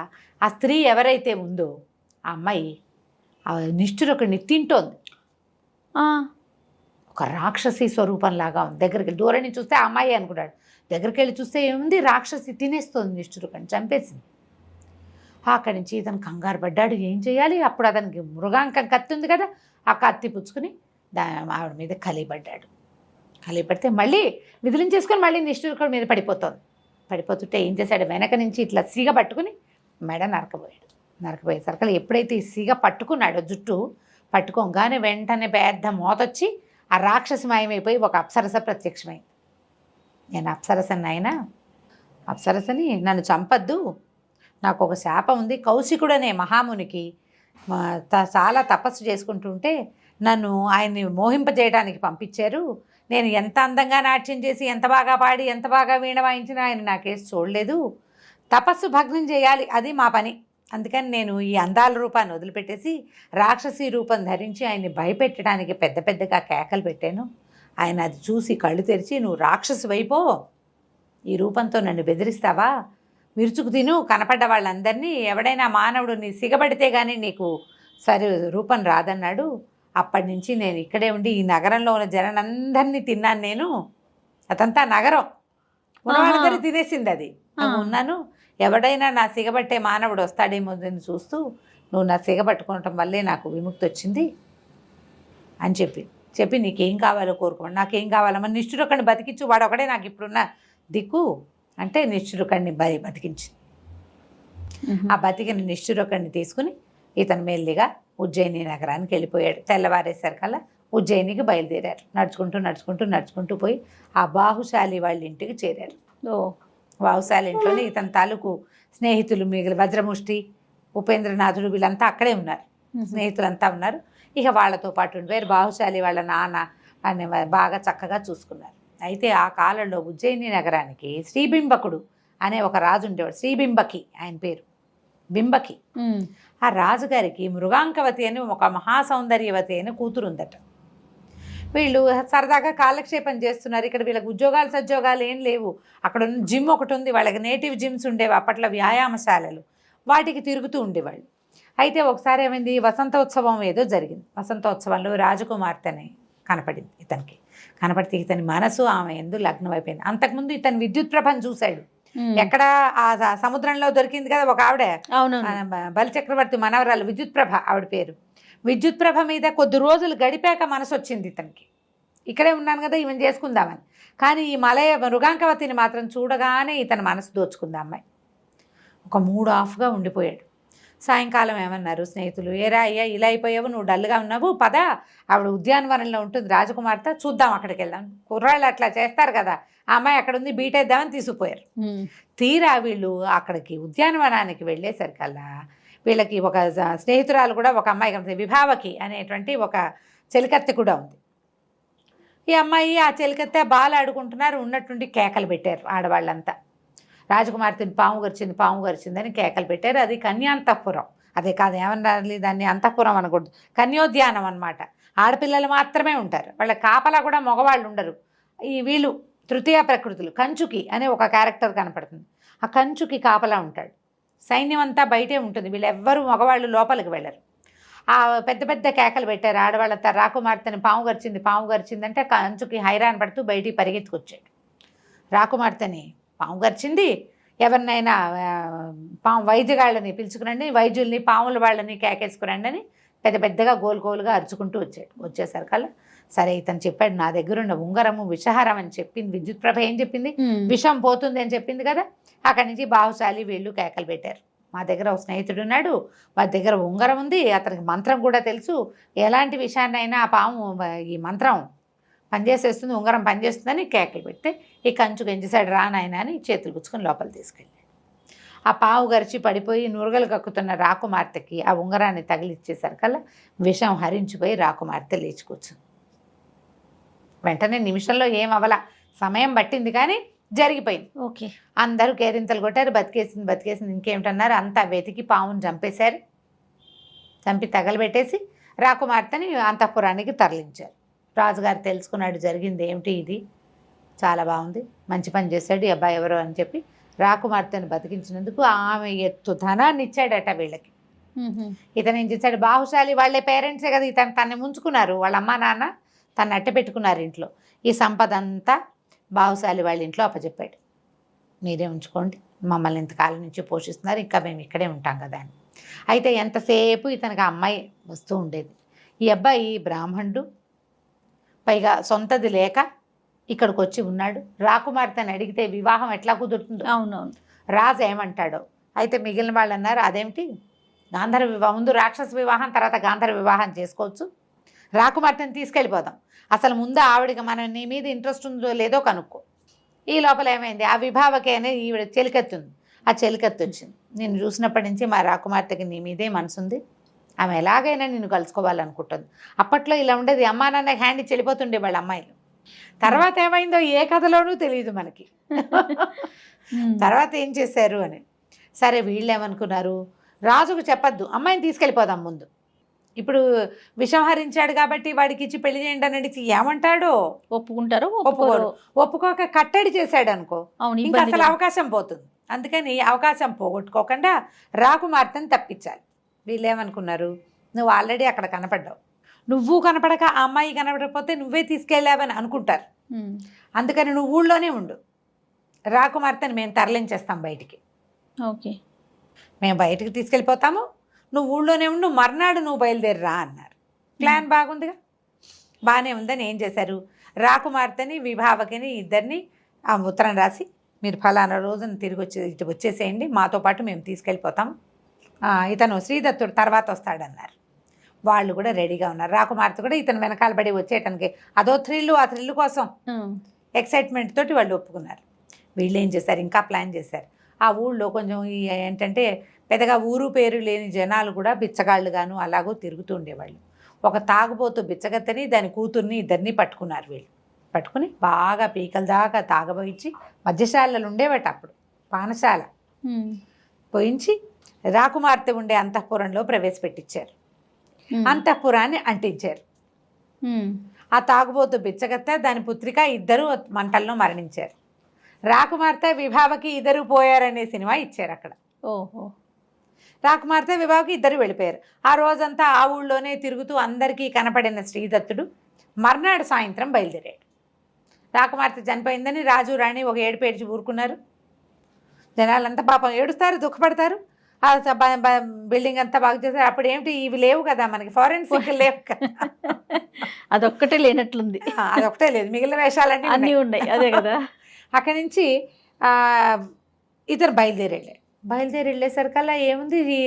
ఆ స్త్రీ ఎవరైతే ఉందో ఆ అమ్మాయి ఆ నిష్ఠురకుడిని తింటోంది. ఒక రాక్షసి స్వరూపంలాగా ఉంది. దగ్గరికి దూరం నుంచి చూస్తే ఆ అమ్మాయి అనుకున్నాడు, దగ్గరికి వెళ్ళి చూస్తే ఏముంది, రాక్షసి తినేస్తుంది, నిష్ఠురకుడిని చంపేసింది. అక్కడి నుంచి ఇతను కంగారు పడ్డాడు, ఏం చేయాలి? అప్పుడు అతనికి మృగాంకం కత్తి ఉంది కదా, ఆ కత్తి పుచ్చుకుని ఆవిడ మీద కలిపడ్డాడు. కలిపడితే మళ్ళీ విదిలించేసుకొని మళ్ళీ నిష్ఠురకుడి మీద పడిపోతుంది. పడిపోతుంటే ఏం చేశాడు, వెనక నుంచి ఇట్లా సీగ పట్టుకుని మెడ నరకబోయాడు. నరకబోయేసరికి ఎప్పుడైతే ఈ సీగ పట్టుకున్నాడో జుట్టు పట్టుకోగానే వెంటనే పెద్ద మోతొచ్చి ఆ రాక్షసి మాయమైపోయి ఒక అప్సరస ప్రత్యక్షమైంది. నేను అప్సరసని అయినా, అప్సరసని నన్ను చంపద్దు, నాకు ఒక శాపం ఉంది, కౌశికుడనే మహామునికి చాలా తపస్సు చేసుకుంటుంటే నన్ను ఆయన్ని మోహింపజేయడానికి పంపించారు. నేను ఎంత అందంగా నాట్యం చేసి, ఎంత బాగా పాడి, ఎంత బాగా వీణ వాయించినా ఆయన నాకేసి చూడలేదు. తపస్సు భగ్నం చేయాలి, అది మా పని. అందుకని నేను ఈ అందాల రూపాన్ని వదిలిపెట్టేసి రాక్షసి రూపం ధరించి ఆయన్ని భయపెట్టడానికి పెద్ద పెద్దగా కేకలు పెట్టాను. ఆయన అది చూసి కళ్ళు తెరిచి, నువ్వు రాక్షసి వైపో, ఈ రూపంతో నన్ను బెదిరిస్తావా, విరుచుకు తిను కనపడ్డ వాళ్ళందరినీ, ఎవడైనా మానవుడు నీ సిగబడితే కానీ నీకు సరి రూపం రాదన్నాడు. అప్పటి నుంచి నేను ఇక్కడే ఉండి ఈ నగరంలో ఉన్న జనాలందరినీ తిన్నాను. నేను అదంతా నగరం ఉన్నవాళ్ళందరినీ తినేసింది, అది ఉన్నాను. ఎవడైనా నా సిగబట్టే మానవుడు వస్తాడేమో అని చూస్తూ నువ్వు నా సిగబట్టుకోవటం వల్లే నాకు విముక్తి వచ్చింది అని చెప్పి నీకేం కావాలో కోరుకోండి, నాకేం కావాలమ్మా, నిష్ఠురకుడిని బతికించు, వాడు ఒకడే నాకు ఇప్పుడున్న దిక్కు అంటే నిష్ఠురకుడిని బతికించింది. ఆ బతికిన నిష్ఠురకుడిని తీసుకుని ఇతను మెల్లిగా ఉజ్జయిని నగరానికి వెళ్ళిపోయాడు. తెల్లవారేసరికల్లా ఉజ్జయినికి బయలుదేరారు. నడుచుకుంటూ పోయి ఆ బాహుశాలి వాళ్ళ ఇంటికి చేరారు. బాహుశాలి ఇంట్లోనే ఇతని తాలూకు స్నేహితులు మిగిలిన వజ్రముష్టి, ఉపేంద్రనాథుడు వీళ్ళంతా అక్కడే ఉన్నారు, స్నేహితులంతా ఉన్నారు. ఇక వాళ్ళతో పాటు ఉండిపోయారు. బాహుశాలి వాళ్ళ నాన్న అని బాగా చక్కగా చూసుకున్నారు. అయితే ఆ కాలంలో ఉజ్జయిని నగరానికి శ్రీబింబకుడు అనే ఒక రాజు ఉండేవాడు. శ్రీబింబకి ఆయన పేరు, బింబకి. ఆ రాజుగారికి మృగాంకవతి అని ఒక మహాసౌందర్యవతి అని కూతురు ఉందట. వీళ్ళు సరదాగా కాలక్షేపం చేస్తున్నారు. ఇక్కడ వీళ్ళకి ఉద్యోగాలు సద్యోగాలు ఏం లేవు. అక్కడ ఉన్న జిమ్ ఒకటి ఉంది, వాళ్ళకి నేటివ్ జిమ్స్ ఉండేవి అప్పట్లో, వ్యాయామశాలలు, వాటికి తిరుగుతూ ఉండేవాళ్ళు. అయితే ఒకసారి ఏమైంది, వసంతోత్సవం ఏదో జరిగింది. వసంతోత్సవంలో రాజకుమార్తెని కనపడింది ఇతనికి. కనపడితే ఇతని మనసు ఆమె ఎందు లగ్నం అయిపోయింది. అంతకుముందు ఇతను విద్యుత్ ప్రభను చూశాడు. ఎక్కడ ఆ సముద్రంలో దొరికింది కదా ఒక ఆవిడ, బలిచక్రవర్తి మనవరాలు విద్యుత్ ప్రభ ఆవిడ పేరు. విద్యుత్ ప్రభ మీద కొద్ది రోజులు గడిపాక మనసు వచ్చింది ఇతనికి, ఇక్కడే ఉన్నాను కదా ఈమెను చేసుకుందామని. కానీ ఈ మలయ మృగాంకవతిని మాత్రం చూడగానే ఇతని మనసు దోచుకుంది అమ్మాయి. ఒక మూడు ఆఫ్గా ఉండిపోయాడు. సాయంకాలం ఏమన్నారు స్నేహితులు, ఏరా అయ్యా ఇలా అయిపోయావు, నువ్వు డల్గా ఉన్నావు, పద ఆవిడ ఉద్యానవనంలో ఉంటుంది రాజకుమార్తె, చూద్దాం అక్కడికి వెళ్దాం. కుర్రాళ్ళు అట్లా చేస్తారు కదా, ఆ అమ్మాయి అక్కడ ఉంది, బీటేద్దామని తీసుకుపోయారు. తీరా వీళ్ళు అక్కడికి ఉద్యానవనానికి వెళ్ళేసరికల్లా వీళ్ళకి ఒక స్నేహితురాలు కూడా ఒక అమ్మాయి కనిపిస్తుంది, విభావకి అనేటువంటి ఒక చెలికత్తె కూడా ఉంది. ఈ అమ్మాయి ఆ చెలికత్తె బాలు ఆడుకుంటున్నారు, ఉన్నట్టుండి కేకలు పెట్టారు ఆడవాళ్ళంతా. రాజకుమార్తెని పాము గరిచిందని కేకలు పెట్టారు. అది కన్యాంతఃపురం, అదే కాదు ఏమన్నా దాన్ని అంతఃపురం అనకూడదు, కన్యోద్యానం అనమాట. ఆడపిల్లలు మాత్రమే ఉంటారు, వాళ్ళ కాపలా కూడా మగవాళ్ళు ఉండరు. ఈ వీళ్ళు తృతీయ ప్రకృతులు, కంచుకి అనే ఒక క్యారెక్టర్ కనపడుతుంది, ఆ కంచుకి కాపలా ఉంటాడు. సైన్యం అంతా బయటే ఉంటుంది, వీళ్ళెవ్వరూ మగవాళ్ళు లోపలికి వెళ్ళరు. ఆ పెద్ద పెద్ద కేకలు పెట్టారు ఆడవాళ్ళంతా, రాకుమార్తెని పాము గరిచిందంటే కంచుకి హైరాన్ పడుతూ బయటికి పరిగెత్తుకొచ్చాడు. రాకుమార్తెని పాము గరిచింది, ఎవరినైనా వైద్యగాళ్ళని పిలుచుకురండి, వైద్యుల్ని పాముల వాళ్ళని కేకేసుకురండి అని పెద్ద పెద్దగా గోలుగా అరుచుకుంటూ వచ్చాడు. వచ్చేసరికల్లా సరే ఇతను చెప్పాడు, నా దగ్గర ఉన్న ఉంగరము విషహారం అని చెప్పింది విద్యుత్ ప్రభ. ఏం చెప్పింది, విషం పోతుంది అని చెప్పింది కదా. అక్కడి నుంచి బాహుశాలి వీళ్ళు కేకలు పెట్టారు, మా దగ్గర ఒక స్నేహితుడు ఉన్నాడు, వారి దగ్గర ఉంగరం ఉంది, అతనికి మంత్రం కూడా తెలుసు, ఎలాంటి విషయాన్నైనా ఆ పాము ఈ మంత్రం పనిచేసేస్తుంది, ఉంగరం పనిచేస్తుందని కేకలు పెడితే ఈ కంచు గెంచేశాడు, రా నాయన అని చేతులు పుచ్చుకొని లోపల తీసుకెళ్ళాడు. ఆ పావు గరిచి పడిపోయి నురగలు కక్కుతున్న రాకుమార్తెకి ఆ ఉంగరాన్ని తగిలిచ్చేసరికల్లా విషం హరించిపోయి రాకుమార్తె లేచి కూర్చుంది. వెంటనే నిమిషంలో ఏం అవలా, సమయం పట్టింది కానీ జరిగిపోయింది. ఓకే, అందరూ కేరింతలు కొట్టారు, బతికేసింది ఇంకేమిటన్నారు. అంతా వెతికి పావును చంపేశారు. చంపి తగలబెట్టేసి రాకుమార్తెని అంతఃపురానికి తరలించారు. రాజుగారు తెలుసుకున్నాడు జరిగింది ఏమిటి, ఇది చాలా బాగుంది, మంచి పని చేశాడు ఈ అబ్బాయి ఎవరో అని చెప్పి రాకుమార్తెను బతికించినందుకు ఆమె ఎత్తు ధనాన్ని ఇచ్చాడట వీళ్ళకి. ఇతను ఏం చేశాడు, బాహుశాలి వాళ్ళే పేరెంట్సే కదా, తనని ముంచుకున్నారు, వాళ్ళ అమ్మా నాన్న తను అట్ట పెట్టుకున్నారు ఇంట్లో. ఈ సంపద అంతా బాహుశాలి వాళ్ళ ఇంట్లో అప్పచెప్పాడు, మీరే ఉంచుకోండి, మమ్మల్ని ఇంతకాలం నుంచి పోషిస్తున్నారు, ఇంకా మేము ఇక్కడే ఉంటాం కదా అని. అయితే ఎంతసేపు ఇతనికి ఆ అమ్మాయి వస్తూ ఉండేది. ఈ అబ్బాయి బ్రాహ్మణుడు, పైగా సొంతది లేక ఇక్కడికి వచ్చి ఉన్నాడు. రాకుమార్తెని అడిగితే వివాహం ఎట్లా కుదురుతుందో, అవునవును, రాజు ఏమంటాడో. అయితే మిగిలిన వాళ్ళు అన్నారు, అదేమిటి గాంధర్వ వివాహం, ముందు రాక్షస వివాహం తర్వాత గాంధర్వ వివాహం చేసుకోవచ్చు, రాకుమార్తెని తీసుకెళ్ళిపోదాం, అసలు ముందు ఆవిడకి మనం నీ మీద ఇంట్రెస్ట్ ఉందో లేదో కనుక్కో. ఈ లోపల ఏమైంది, ఆ విభావకి అనేది ఈవిడ చెలికత్తి ఉంది, ఆ చెలికత్తి వచ్చింది, నేను చూసినప్పటి నుంచి మా రాకుమార్తెకి నీ మీదే మనసుంది, ఆమె ఎలాగైనా నిన్ను కలుసుకోవాలనుకుంటుంది. అప్పట్లో ఇలా ఉండేది, అమ్మా నాన్న హ్యాండ్ ఇచ్చి వెళ్ళిపోతుండే వాళ్ళ అమ్మాయిలు. తర్వాత ఏమైందో ఏ కథలోనూ తెలియదు మనకి. తర్వాత ఏం చేశారు అని. సరే వీళ్ళు ఏమనుకున్నారు, రాజుకు చెప్పద్దు, అమ్మాయిని తీసుకెళ్ళిపోదాం ముందు, ఇప్పుడు విషం హరించాడు కాబట్టి వాడికి ఇచ్చి పెళ్లి చేయండి అని అడిగి ఏమంటాడో, ఒప్పుకుంటారో ఒప్పుకోరు. ఒప్పుకోక కట్టడి చేశాడు అనుకో, ఇంకా అసలు అవకాశం పోతుంది. అందుకని అవకాశం పోగొట్టుకోకుండా రాకుమార్తెని తప్పించాలి. వీళ్ళు ఏమనుకున్నారు, నువ్వు ఆల్రెడీ అక్కడ కనపడ్డావు, నువ్వు కనపడక ఆ అమ్మాయి కనపడకపోతే నువ్వే తీసుకెళ్ళావని అనుకుంటారు. అందుకని నువ్వు ఊళ్ళోనే ఉండు, రాకుమార్తెని మేము తరలించేస్తాం బయటికి, ఓకే మేము బయటికి తీసుకెళ్ళిపోతాము, నువ్వు ఊళ్ళోనే ఉండు, మర్నాడు నువ్వు బయలుదేరిరా అన్నారు. ప్లాన్ బాగుందిగా, బాగానే ఉందని ఏం చేశారు, రాకుమార్తెని విభావకిని ఇద్దరిని ఆ ఉత్తరం రాసి మీరు ఫలానా రోజున తిరిగి ఇటు వచ్చేసేయండి, మాతో పాటు మేము తీసుకెళ్ళిపోతాం, ఇతను శ్రీదత్తుడు తర్వాత వస్తాడన్నారు. వాళ్ళు కూడా రెడీగా ఉన్నారు. రాకుమార్తె కూడా ఇతను వెనకాల పడి వచ్చేయటానికి అదో థ్రిల్లు, ఆ థ్రిల్లు కోసం ఎక్సైట్మెంట్ తోటి వాళ్ళు ఒప్పుకున్నారు. వీళ్ళు ఏం చేశారు, ఇంకా ప్లాన్ చేశారు. ఆ ఊళ్ళో కొంచెం ఏంటంటే పెద్దగా ఊరు పేరు లేని జనాలు కూడా బిచ్చగాళ్ళుగాను అలాగూ తిరుగుతూ ఉండేవాళ్ళు. ఒక తాగుబోతు బిచ్చగత్తని దాని కూతుర్ని ఇద్దరిని పట్టుకున్నారు. వీళ్ళు పట్టుకుని బాగా పీకల దాకా తాగబోయించి, మద్యశాలలు ఉండేవట అప్పుడు, పానశాల పోయించి రాకుమార్తె ఉండే అంతఃపురంలో ప్రవేశపెట్టించారు. అంతఃపురాన్ని అంటించారు. ఆ తాగుబోతు బిచ్చగత్తె దాని పుత్రిక ఇద్దరు మంటల్లో మరణించారు. రాకుమార్తె విభావకి ఇద్దరు పోయారనే సినిమా ఇచ్చారు అక్కడ. ఓహో. రాకుమార్తె విభావకి ఇద్దరు వెళ్ళిపోయారు. ఆ రోజంతా ఆ ఊళ్ళోనే తిరుగుతూ అందరికీ కనపడిన శ్రీదత్తుడు మర్నాడు సాయంత్రం బయలుదేరాడు. రాకుమార్తె చనిపోయిందని రాజు రాణి ఒక ఏడుపు ఏడ్చి ఊరుకున్నారు. జనాలంతా పాపం ఏడుస్తారు, దుఃఖపడతారు. ఆ బిల్డింగ్ అంతా బాగు చేశారు. అప్పుడు ఏమిటి, ఇవి లేవు కదా మనకి, ఫారెన్సిక్ లేవు కదా, అదొక్కటే లేనట్లుంది. అదొకటే లేదు, మిగిలిన వేషాలన్నీ అన్నీ ఉన్నాయి. అదే కదా. అక్కడి నుంచి ఇతను బయలుదేరి వెళ్ళేసరికల్లా ఏముంది, ఈ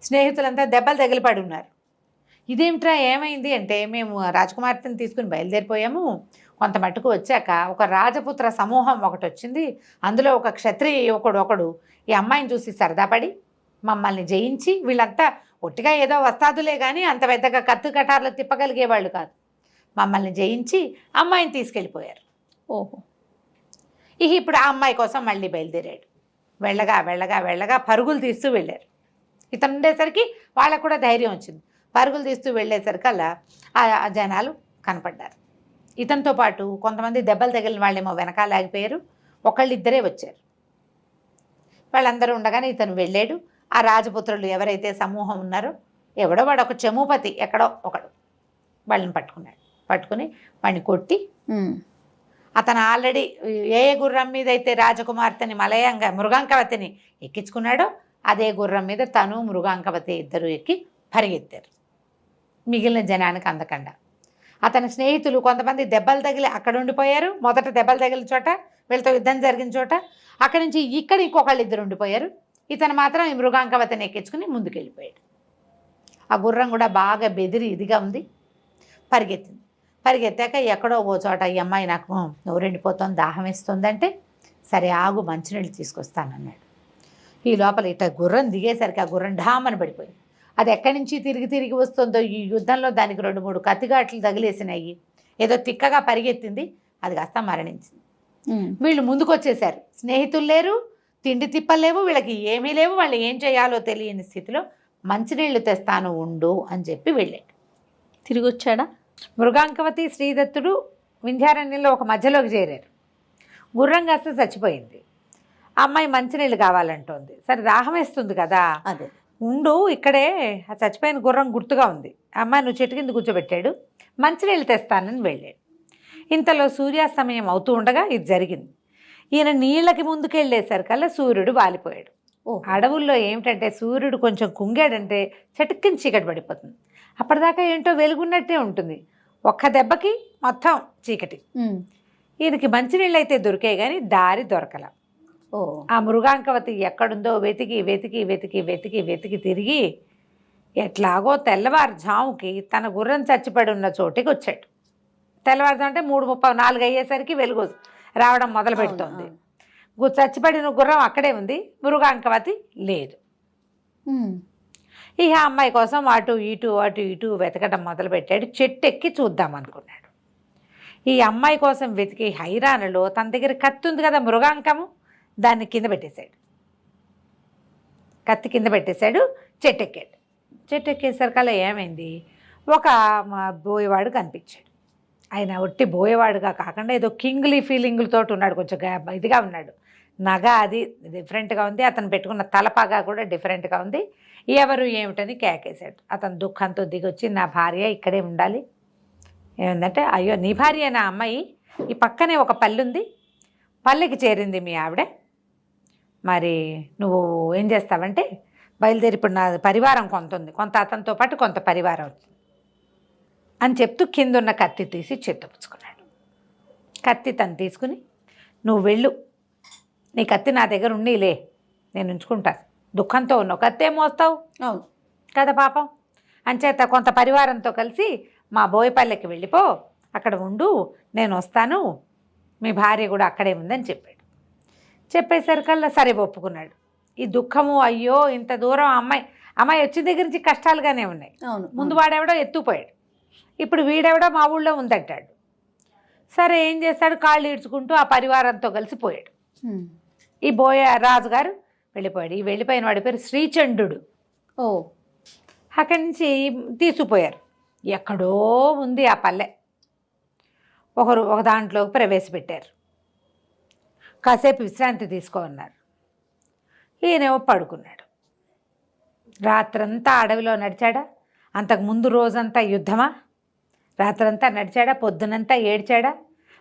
స్నేహితులంతా దెబ్బలు తగిలిపడి ఉన్నారు. ఇదేమిట్రా ఏమైంది అంటే, మేము రాజకుమార్తెని తీసుకుని బయలుదేరిపోయాము. కొంత మట్టుకు వచ్చాక ఒక రాజపుత్ర సమూహం ఒకటి వచ్చింది. అందులో ఒక క్షత్రియ యువకుడు ఒకడు ఈ అమ్మాయిని చూసి సరదాపడి మమ్మల్ని జయించి, వీళ్ళంతా ఒట్టిగా ఏదో వస్తాదులే కానీ అంత పెద్దగా కత్తు కటార్లు తిప్పగలిగేవాళ్ళు కాదు, మమ్మల్ని జయించి అమ్మాయిని తీసుకెళ్ళిపోయారు. ఓహో. ఇప్పుడు ఆ అమ్మాయి కోసం మళ్ళీ బయలుదేరాడు. వెళ్ళగా పరుగులు తీస్తూ వెళ్ళారు. ఇతను ఉండేసరికి వాళ్ళకు కూడా ధైర్యం వచ్చింది. పరుగులు తీస్తూ వెళ్ళేసరికల్లా ఆ జనాలు కనపడ్డారు. ఇతనితో పాటు కొంతమంది దెబ్బలు తగిలిన వాళ్ళేమో వెనకాల ఆగిపోయారు. ఒకళ్ళిద్దరే వచ్చారు. వాళ్ళందరూ ఉండగానే ఇతను వెళ్ళాడు. ఆ రాజపుత్రులు ఎవరైతే సమూహం ఉన్నారో, ఎవడో వాడు ఒక చమూపతి ఎక్కడో ఒకడు వాళ్ళని పట్టుకుని వాడిని కొట్టి, అతను ఆల్రెడీ ఏ గుర్రం మీద అయితే రాజకుమార్తెని మృగాంకవతిని ఎక్కించుకున్నాడో అదే గుర్రం మీద తను మృగాంకవతి ఇద్దరు ఎక్కి పరిగెత్తారు. మిగిలిన జనానికి అందకుండా అతని స్నేహితులు కొంతమంది దెబ్బలు తగిలి అక్కడ ఉండిపోయారు. మొదట దెబ్బలు తగిలిన చోట, వీళ్ళతో యుద్ధం జరిగిన చోట, అక్కడి నుంచి ఇక్కడ ఇంకొకళ్ళు ఇద్దరు ఉండిపోయారు. ఇతను మాత్రం ఈ మృగాంకవతిని ఎక్కించుకుని ముందుకెళ్ళిపోయాడు. ఆ గుర్రం కూడా బాగా బెదిరి ఇదిగా ఉంది, పరిగెత్తాక ఎక్కడో ఓ చోట ఈ అమ్మాయి నాకు నోరెండిపోతుంది, దాహం వేస్తుందంటే, సరే ఆగు మంచినీళ్ళు తీసుకొస్తానన్నాడు. ఈ లోపల ఇట్లా గుర్రం దిగేసరికి ఆ గుర్రం ఢామని పడిపోయింది. అది ఎక్కడి నుంచి తిరిగి వస్తుందో, ఈ యుద్ధంలో దానికి 2-3 కత్తిగాట్లు తగిలేసినాయి. ఏదో తిక్కగా పరిగెత్తింది, అది కాస్త మరణించింది. వీళ్ళు ముందుకు వచ్చేసారు. స్నేహితులు లేరు, తిండి తిప్పలేవు, వీళ్ళకి ఏమీ లేవు. వాళ్ళు ఏం చేయాలో తెలియని స్థితిలో మంచినీళ్ళు తెస్తాను ఉండు అని చెప్పి వెళ్ళాడు. తిరిగి వచ్చాడా? మృగాంకవతి శ్రీదత్తుడు వింధ్యారణ్యంలో ఒక మధ్యలోకి చేరారు. గుర్రం కాస్త చచ్చిపోయింది. ఆ అమ్మాయి మంచినీళ్ళు కావాలంటోంది. సరే దాహం వేస్తుంది కదా, అదే ఉండు ఇక్కడే, ఆ చచ్చిపోయిన గుర్రం గుర్తుగా ఉంది. అమ్మాయి నువ్వు చెట్టు కింద కూర్చోబెట్టాడు. మంచినీళ్ళు తెస్తానని వెళ్ళాడు. ఇంతలో సూర్యాస్తమయం అవుతూ ఉండగా ఇది జరిగింది. ఈయన నీళ్ళకి ముందుకెళ్ళేసరికల్లా సూర్యుడు వాలిపోయాడు. అడవుల్లో ఏమిటంటే సూర్యుడు కొంచెం కుంగాడంటే చటుక్కుని చీకటి పడిపోతుంది. అప్పటిదాకా ఏంటో వెలుగున్నట్టే ఉంటుంది, ఒక్క దెబ్బకి మొత్తం చీకటి. ఈయనకి మంచినీళ్ళు అయితే దొరికాయి కానీ దారి దొరకల. ఆ మృగాంకవతి ఎక్కడుందో వెతికి తిరిగి ఎట్లాగో తెల్లవారుజాముకి తన గుర్రం చచ్చిపడి ఉన్న చోటికి వచ్చాడు. తెల్లవారుజాము అంటే 3:30-4 అయ్యేసరికి వెలుగు రావడం మొదలు పెడుతోంది. చచ్చిపడిన గుర్రం అక్కడే ఉంది, మృగాంకవతి లేదు. ఇక అమ్మాయి కోసం అటు ఇటు వెతకడం మొదలుపెట్టాడు. చెట్టు ఎక్కి చూద్దాం అనుకున్నాడు. ఈ అమ్మాయి కోసం వెతికి హైరాణలో తన దగ్గర కత్తి ఉంది కదా, మృగాంకము, దాన్ని కింద పెట్టేశాడు. కత్తి కింద పెట్టేశాడు. చెట్టు ఎక్కాడు. చెట్టు ఎక్కేసరికల్లా ఏమైంది, ఒక బోయేవాడు కనిపించాడు. ఆయన ఒట్టి బోయేవాడుగా కాకుండా ఏదో కింగ్లీ ఫీలింగులతో ఉన్నాడు, కొంచెం ఇదిగా ఉన్నాడు. నగ అది డిఫరెంట్గా ఉంది, అతను పెట్టుకున్న తలపాగా కూడా డిఫరెంట్గా ఉంది. ఎవరు ఏమిటని కేకేశాడు. అతను దుఃఖంతో దిగొచ్చి, నా భార్య ఇక్కడే ఉండాలి. ఏమిందంటే, అయ్యో నీ భార్య నా అమ్మాయి, ఈ పక్కనే ఒక పల్లె ఉంది, పల్లెకి చేరింది మీ ఆవిడ, మరి నువ్వు ఏం చేస్తావంటే బయలుదేరి, ఇప్పుడు నా పరివారం కొంత ఉంది, కొంత అతనితో పాటు కొంత పరివారం ఉంది అని చెప్తూ కిందున్న కత్తి తీసి చేతుపుచ్చుకున్నాడు. కత్తి తను తీసుకుని, నువ్వు వెళ్ళు, నీ కత్తి నా దగ్గర ఉండీలే, నేను ఉంచుకుంటాను, దుఃఖంతో ఉన్నావు, కత్తే మోస్తావు అవును కదా పాపం, అంచేత కొంత పరివారంతో కలిసి మా బోయపల్లెకి వెళ్ళిపో, అక్కడ ఉండు, నేను వస్తాను, మీ భార్య కూడా అక్కడే ఉందని చెప్పాడు. చెప్పేసరికల్లా సరే ఒప్పుకున్నాడు. ఈ దుఃఖము, అయ్యో ఇంత దూరం అమ్మాయి వచ్చిన దగ్గర నుంచి కష్టాలుగానే ఉన్నాయి. అవును, ముందు వాడెవడో ఎత్తుపోయాడు, ఇప్పుడు వీడెవడో మా ఊళ్ళో ఉందంటాడు. సరే ఏం చేస్తాడు, కాళ్ళు ఈడ్చుకుంటూ ఆ పరివారంతో కలిసి పోయాడు. ఈ రాజుగారు వెళ్ళిపోయాడు. ఈ వెళ్ళిపోయిన వాడి పేరు శ్రీచండు. అక్కడి నుంచి తీసుకుపోయారు. ఎక్కడో ఉంది ఆ పల్లె, ఒక దాంట్లోకి ప్రవేశపెట్టారు. కాసేపు విశ్రాంతి తీసుకోమన్నారు. ఈయనేమో పడుకున్నాడు. రాత్రంతా అడవిలో నడిచాడా? అంతకుముందు రోజంతా యుద్ధమా? రాత్రంతా నడిచాడా? పొద్దునంతా ఏడ్చాడా?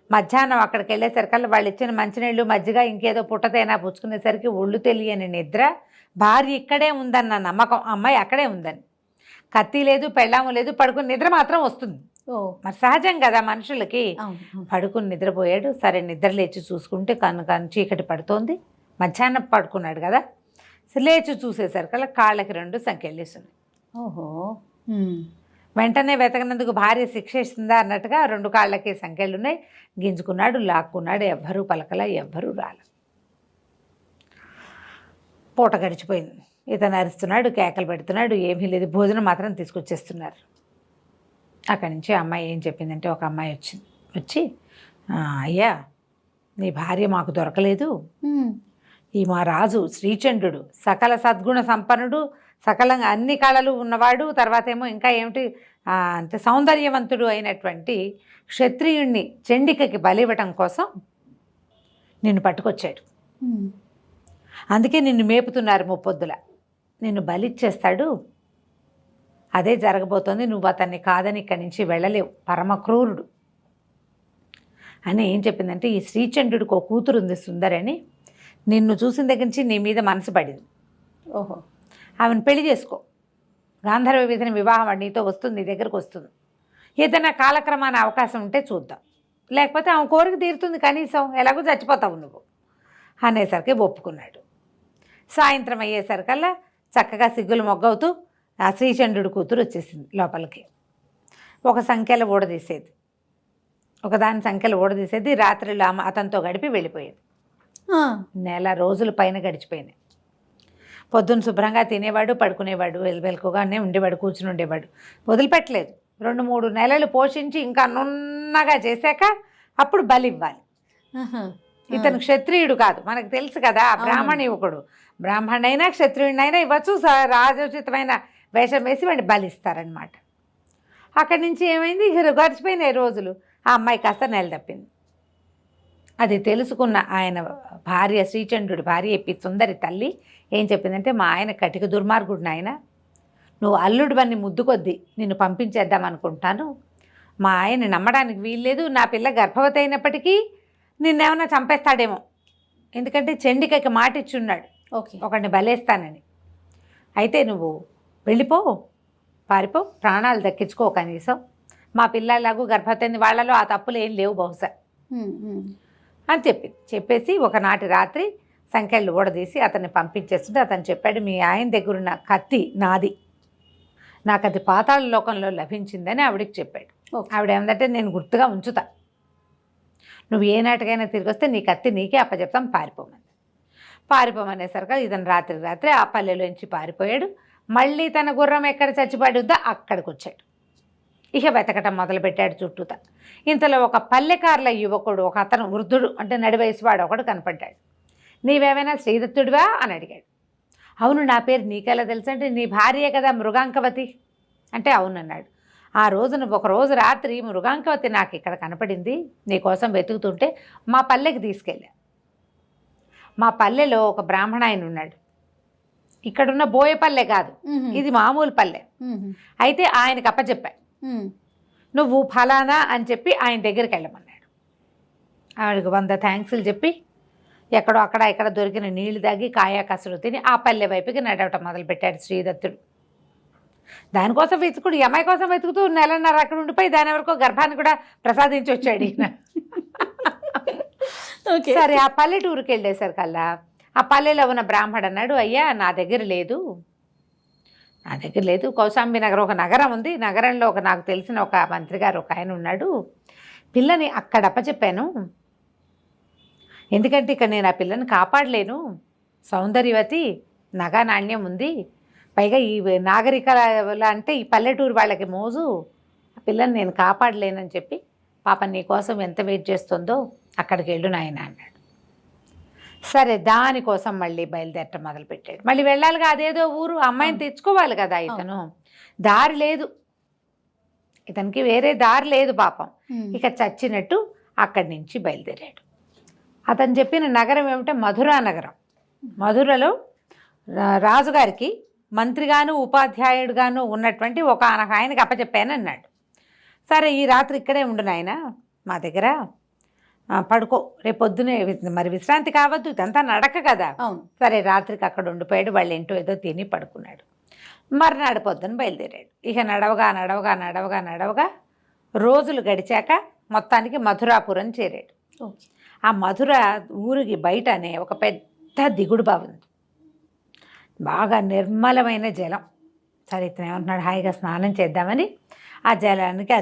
మధ్యాహ్నం అక్కడికి వెళ్ళేసరికల్లా వాళ్ళు ఇచ్చిన మంచినీళ్ళు మజ్జిగ ఇంకేదో పుట్టతైనా పుచ్చుకునేసరికి ఒళ్ళు తెలియని నిద్ర. భార్య ఇక్కడే ఉందన్న నమ్మకం, అమ్మాయి అక్కడే ఉందని. కత్తి లేదు, పెళ్ళాము లేదు, పడుకుని నిద్ర మాత్రం వస్తుంది. మరి సహజం కదా మనుషులకి. పడుకుని నిద్రపోయాడు. సరే నిద్ర లేచి చూసుకుంటే కన్ను చీకటి పడుతోంది. మధ్యాహ్నం పడుకున్నాడు కదా, లేచి చూసేసరికల్లా కాళ్ళకి 2 సంకెళ్ళేస్తున్నాయి. ఓహో. వెంటనే వెతకనందుకు భార్య శిక్ష ఇస్తుందా అన్నట్టుగా 2 కాళ్ళకి సంకెళ్ళు ఉన్నాయి. గింజుకున్నాడు, లాక్కున్నాడు. ఎవ్వరూ పలకల, ఎవ్వరూ రాల. పూట గడిచిపోయింది. ఇతను అరుస్తున్నాడు, కేకలు పెడుతున్నాడు. ఏమీ లేదు, భోజనం మాత్రం తీసుకొచ్చేస్తున్నారు. అక్కడి నుంచి అమ్మాయి ఏం చెప్పిందంటే, ఒక అమ్మాయి వచ్చి అయ్యా నీ భార్య మాకు దొరకలేదు. ఈ మా రాజు శ్రీచంద్రుడు సకల సద్గుణ సంపన్నుడు, సకలంగా అన్ని కళలు ఉన్నవాడు, తర్వాత ఏమో ఇంకా ఏమిటి అంటే సౌందర్యవంతుడు అయినటువంటి క్షత్రియుణ్ణి చండికకి బలివ్వటం కోసం నిన్ను పట్టుకొచ్చాడు. అందుకే నిన్ను మేపుతున్నారు ముప్పొద్దుల. నిన్ను బలిచ్చేస్తాడు. అదే జరగబోతోంది. నువ్వు అతన్ని కాదని ఇక్కడి నుంచి వెళ్ళలేవు, పరమ క్రూరుడు అని ఏం చెప్పిందంటే, ఈ శ్రీచంద్రుడికి ఒక కూతురు ఉంది సుందరి అని. నిన్ను చూసిన దగ్గర నుంచి నీ మీద మనసు పడింది. ఓహో. ఆమెను పెళ్లి చేసుకో. గాంధర్వ విధిని వివాహం నీతో వస్తుంది, నీ దగ్గరకు వస్తుంది. ఏదైనా కాలక్రమాన అవకాశం ఉంటే చూద్దాం, లేకపోతే ఆమె కోరిక తీరుతుంది. కనీసం ఎలాగో చచ్చిపోతావు నువ్వు అనేసరికి ఒప్పుకున్నాడు. సాయంత్రం అయ్యేసరికల్లా చక్కగా సిగ్గులు మొగ్గవుతూ ఆ శ్రీచంద్రుడి కూతురు వచ్చేసింది లోపలికి. ఒక సంఖ్యలో ఊడదీసేది, ఒకదాని సంఖ్యలో ఊడదీసేది. రాత్రిలో అతనితో గడిపి వెళ్ళిపోయేది. నెల రోజుల పైన గడిచిపోయినాయి. పొద్దున్న శుభ్రంగా తినేవాడు, పడుకునేవాడు, వెలుకుగానే ఉండేవాడు, కూర్చుని ఉండేవాడు. వదిలిపెట్టలేదు. 2-3 నెలలు పోషించి ఇంకా నున్నగా చేశాక అప్పుడు బలి ఇవ్వాలి. ఇతను క్షత్రియుడు కాదు, మనకు తెలుసు కదా, బ్రాహ్మణ యువకుడు. బ్రాహ్మణైనా క్షత్రియుడినైనా ఇవ్వచ్చు, రాజోచితమైన వేషం వేసి వాడిని బలిస్తారనమాట. అక్కడి నుంచి ఏమైంది, గడిచిపోయినాయి రోజులు. ఆ అమ్మాయి కాస్త నెల తప్పింది. అది తెలుసుకున్న ఆయన భార్య, శ్రీచంద్రుడి భార్య సుందరి తల్లి ఏం చెప్పిందంటే, మా ఆయన కటిక దుర్మార్గుడు నాయన, నువ్వు అల్లుడు బన్ని ముద్దు కొద్దీ నిన్ను పంపించేద్దాం అనుకుంటాను. మా ఆయన నమ్మడానికి వీల్లేదు. నా పిల్ల గర్భవతి అయినప్పటికీ నిన్నేమన్నా చంపేస్తాడేమో, ఎందుకంటే చండికకి మాట ఇచ్చున్నాడు ఒకడిని బలేస్తానని. అయితే నువ్వు వెళ్ళిపో, పారిపో, ప్రాణాలు దక్కించుకో కనీసం. మా పిల్లలాగూ గర్భవతి వాళ్ళలో ఆ తప్పులు ఏం లేవు బహుశా అని చెప్పేసి ఒకనాటి రాత్రి సంఖ్యలు ఊడదీసి అతన్ని పంపించేస్తుంటే అతను చెప్పాడు, మీ ఆయన దగ్గరున్న కత్తి నాది, నాకు అది పాతాళ లోకంలో లభించిందని ఆవిడికి చెప్పాడు. ఆవిడ ఏమందంటే, నేను గుర్తుగా ఉంచుతా, నువ్వు ఏ నాటికైనా తిరిగి వస్తే నీ కత్తి నీకే అప్పచెప్తాం, పారిపోమనేసరికి ఇతను రాత్రి ఆ పల్లెలోంచి పారిపోయాడు. మళ్ళీ తన గుర్రం ఎక్కడ చచ్చిపడుద్దా అక్కడికి వచ్చాడు. ఇక వెతకటం మొదలుపెట్టాడు చుట్టూతా. ఇంతలో ఒక పల్లెకారుల యువకుడు, ఒక అతను వృద్ధుడు అంటే నడి వయసువాడు ఒకడు కనపడ్డాడు. నీవేమైనా శ్రీదత్తుడివా అని అడిగాడు. అవును, నా పేరు నీకెలా తెలుసు అంటే, నీ భార్యే కదా మృగాంకవతి అంటే అవునన్నాడు. ఆ రోజున ఒకరోజు రాత్రి మృగాంకవతి నాకు ఇక్కడ కనపడింది, నీకోసం వెతుకుతుంటే మా పల్లెకి తీసుకెళ్ళా. మా పల్లెలో ఒక బ్రాహ్మణ ఆయన ఉన్నాడు. ఇక్కడున్న బోయపల్లె కాదు, ఇది మామూలు పల్లె. అయితే ఆయనకు అప్పచెప్పా, నువ్వు ఫలానా అని చెప్పి ఆయన దగ్గరికి వెళ్ళమన్నాడు. ఆవిడకి 100 థ్యాంక్స్లు చెప్పి ఎక్కడో అక్కడ ఇక్కడ దొరికిన నీళ్లు తాగి కాయా కసరు తిని ఆ పల్లె వైపుకి నడవటం మొదలుపెట్టాడు శ్రీదత్తుడు. దానికోసం వెతుకుడు, ఈ అమ్మాయి కోసం వెతుకుతూ 1.5 నెలలు అక్కడ ఉండిపోయి దాని వరకు గర్భాన్ని కూడా ప్రసాదించి వచ్చాడు ఈయన. సరే ఆ పల్లెటూరుకి వెళ్ళేసరికల్లా ఆ పల్లెలో ఉన్న బ్రాహ్మడు అన్నాడు, అయ్యా నా దగ్గర లేదు, కౌశాంబి నగరం ఒక నగరం ఉంది, నగరంలో నాకు తెలిసిన ఒక మంత్రి గారు ఒక ఆయన ఉన్నాడు, పిల్లని అక్కడ అప్పచెప్పాను, ఎందుకంటే ఇక్కడ నేను ఆ పిల్లని కాపాడలేను, సౌందర్యవతి, నగా నాణ్యం ఉంది, పైగా ఈ నాగరికల అంటే ఈ పల్లెటూరు వాళ్ళకి మోజు, ఆ పిల్లని నేను కాపాడలేనని చెప్పి పాప నీ కోసం ఎంత వెయిట్ చేస్తుందో అక్కడికి వెళ్ళు నాయన అన్నాడు. సరే దానికోసం మళ్ళీ బయలుదేరటం మొదలుపెట్టాడు. మళ్ళీ వెళ్ళాలిగా, అదేదో ఊరు, అమ్మాయిని తెచ్చుకోవాలి కదా ఇతను. దారి లేదు. ఇతనికి వేరే దారి లేదు పాపం. ఇక చచ్చినట్టు అక్కడి నుంచి బయలుదేరాడు. అతను చెప్పిన నగరం ఏమిటంటే మధురా నగరం. మధురలో రాజుగారికి మంత్రిగాను ఉపాధ్యాయుడుగాను ఉన్నటువంటి ఒక ఆయనకి అప్పచెప్పాను అన్నాడు. సరే ఈ రాత్రి ఇక్కడే ఉండు నాయన మా దగ్గర, పడుకో, రేపు పొద్దునే మరి విశ్రాంతి కావద్దు, ఇదంతా నడక కదా. అవును. సరే రాత్రికి అక్కడ ఉండిపోయాడు. వాళ్ళు ఏంటో ఏదో తిని పడుకున్నాడు. మర్నాడు పొద్దున బయలుదేరాడు. ఇక నడవగా నడవగా నడవగా నడవగా రోజులు గడిచాక మొత్తానికి మధురాపురం చేరాడు. ఆ మధుర ఊరికి బయటనే ఒక పెద్ద దిగుడు బావి ఉంది, బాగా నిర్మలమైన జలం. సరే ఇతను ఏమంటున్నాడు, హాయిగా స్నానం చేద్దామని ఆ జలానికి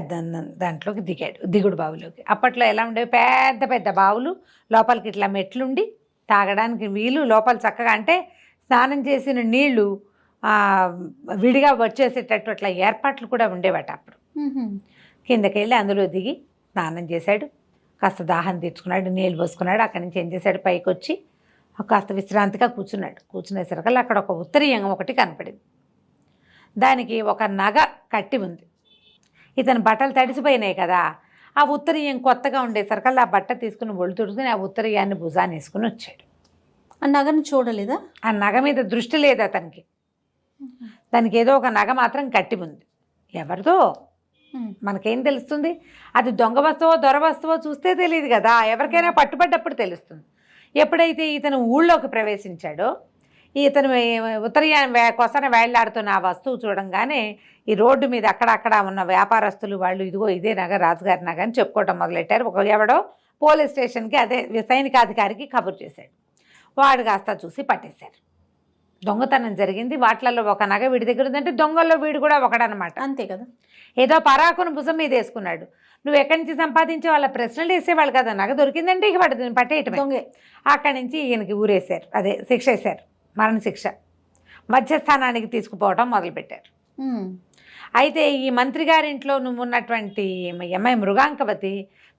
దాంట్లోకి దిగాడు, దిగుడు బావిలోకి. అప్పట్లో ఎలా ఉండేవి, పెద్ద పెద్ద బావులు, లోపలికి ఇట్లా మెట్లుండి తాగడానికి వీలు, లోపల చక్కగా అంటే స్నానం చేసిన నీళ్లు విడిగా వచ్చేసేటట్టు అట్లా ఏర్పాట్లు కూడా ఉండేవాట అప్పుడు. కిందకి వెళ్ళి అందులో దిగి స్నానం చేశాడు, కాస్త దాహం తీర్చుకున్నాడు, నీళ్ళు పోసుకున్నాడు. అక్కడి నుంచి ఏం చేశాడు, పైకి వచ్చి కాస్త విశ్రాంతిగా కూర్చున్నాడు. కూర్చునేసరికల్లా అక్కడ ఒక ఉత్తరీయం ఒకటి కనపడింది. దానికి ఒక నగ కట్టి ఉంది. ఇతను బట్టలు తడిసిపోయినాయి కదా, ఆ ఉత్తరీయం కొత్తగా ఉండేసరికల్లా ఆ బట్ట తీసుకుని ఒళ్ళు తుడుచుకుని ఆ ఉత్తరీయాన్ని భుజాన్ని వేసుకుని వచ్చాడు. ఆ నగను చూడలేదా? ఆ నగ మీద దృష్టి లేదు అతనికి. దానికి ఏదో ఒక నగ మాత్రం కట్టి ఉంది. ఎవరిదో మనకేం తెలుస్తుంది, అది దొంగ వస్తువో దొర వస్తువో చూస్తే తెలియదు కదా, ఎవరికైనా పట్టుబడ్డప్పుడు తెలుస్తుంది. ఎప్పుడైతే ఇతను ఊళ్ళోకి ప్రవేశించాడో, ఇతను ఉత్తరీయాన్ని కొసన వేళ్లాడుతున్న ఆ వస్తువు చూడంగానే ఈ రోడ్డు మీద అక్కడక్కడ ఉన్న వ్యాపారస్తులు వాళ్ళు ఇదిగో ఇదే నగ, రాజుగారి నగ అని చెప్పుకోవటం మొదలెట్టారు. ఒక ఎవడో పోలీస్ స్టేషన్కి, అదే సైనికాధికారికి కబురు చేశాడు. వాడు కాస్త చూసి పట్టేశారు. దొంగతనం జరిగింది, వాటిలలో ఒక నగ వీడి దగ్గర ఉందంటే దొంగల్లో వీడు కూడా ఒకడనమాట. అంతే కదా. ఏదో పరాకును భుజం మీద వేసుకున్నాడు. నువ్వు ఎక్కడి నుంచి సంపాదించే వాళ్ళ ప్రశ్నలు వేసేవాళ్ళు కదా, నగ దొరికిందంటే ఇక వాడు పట్టేయటమే. దొంగే. అక్కడి నుంచి ఈయనకి ఊరేశారు, అదే శిక్ష వేశారు, మరణశిక్ష. మధ్యస్థానానికి తీసుకుపోవటం మొదలుపెట్టారు. అయితే ఈ మంత్రి గారింట్లో నువ్వు ఉన్నటువంటి అమ్మాయి మృగాంకవతి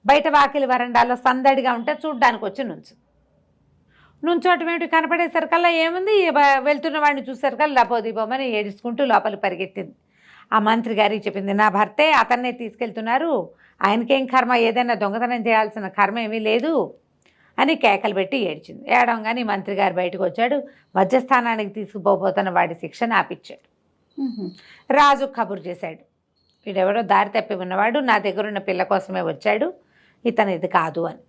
బయట వాకిలి వరండాలో సందడిగా ఉంటే చూడ్డానికి వచ్చి నుంచోటం ఏమిటి, కనపడేసరికల్లా ఏముంది, వెళ్తున్న వాడిని చూసేసరికల్లా పోమని ఏడుచుకుంటూ లోపలికి పరిగెత్తింది. ఆ మంత్రి గారికి చెప్పింది, నా భర్తే, అతన్నే తీసుకెళ్తున్నారు, ఆయనకేం కర్మ, ఏదైనా దొంగతనం చేయాల్సిన కర్మ ఏమీ లేదు అని కేకలు పెట్టి ఏడ్చింది. ఏడవగానే మంత్రి గారు బయటకు వచ్చాడు. మధ్యస్థానానికి తీసుకుపోతున్న వాడి శిక్షను ఆపిచ్చాడు. రాజు కబురు చేశాడు, వీడెవడో దారి తప్పి ఉన్నవాడు, నా దగ్గర ఉన్న పిల్ల కోసమే వచ్చాడు, ఇతను ఇది కాదు అని.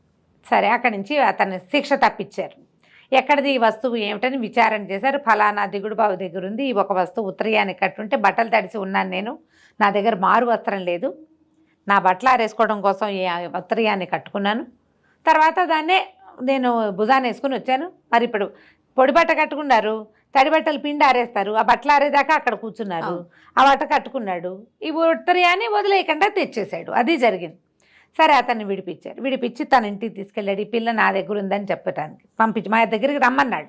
సరే అక్కడి నుంచి అతన్ని శిక్ష తప్పించారు. ఎక్కడిది ఈ వస్తువు ఏమిటని విచారణ చేశారు. ఫలానా దిగుడు బావి దగ్గర ఉంది, ఈ ఒక వస్తువు ఉత్తరీయానికి కట్టుంటే బట్టలు తడిసి ఉన్నాను నేను, నా దగ్గర మారు వస్త్రం లేదు, నా బట్టలు ఆరేసుకోవడం కోసం ఈ ఉత్తరీయాన్ని కట్టుకున్నాను, తర్వాత దాన్నే నేను భుజాన్ని వేసుకుని వచ్చాను. మరి ఇప్పుడు పొడి బట్ట కట్టుకున్నారు, తడి బట్టలు పిండి ఆరేస్తారు, ఆ బట్టలు ఆరేదాకా అక్కడ కూర్చున్నారు, ఆ బట్ట కట్టుకున్నాడు, ఈ ఉత్తరీయాన్ని వదిలేయకుండా తెచ్చేశాడు. అది జరిగింది. సరే అతన్ని విడిపించారు. విడిపించి తన ఇంటికి తీసుకెళ్ళాడు. ఈ పిల్ల నా దగ్గర ఉందని చెప్పడానికి పంపించి మా దగ్గరికి రమ్మన్నాడు.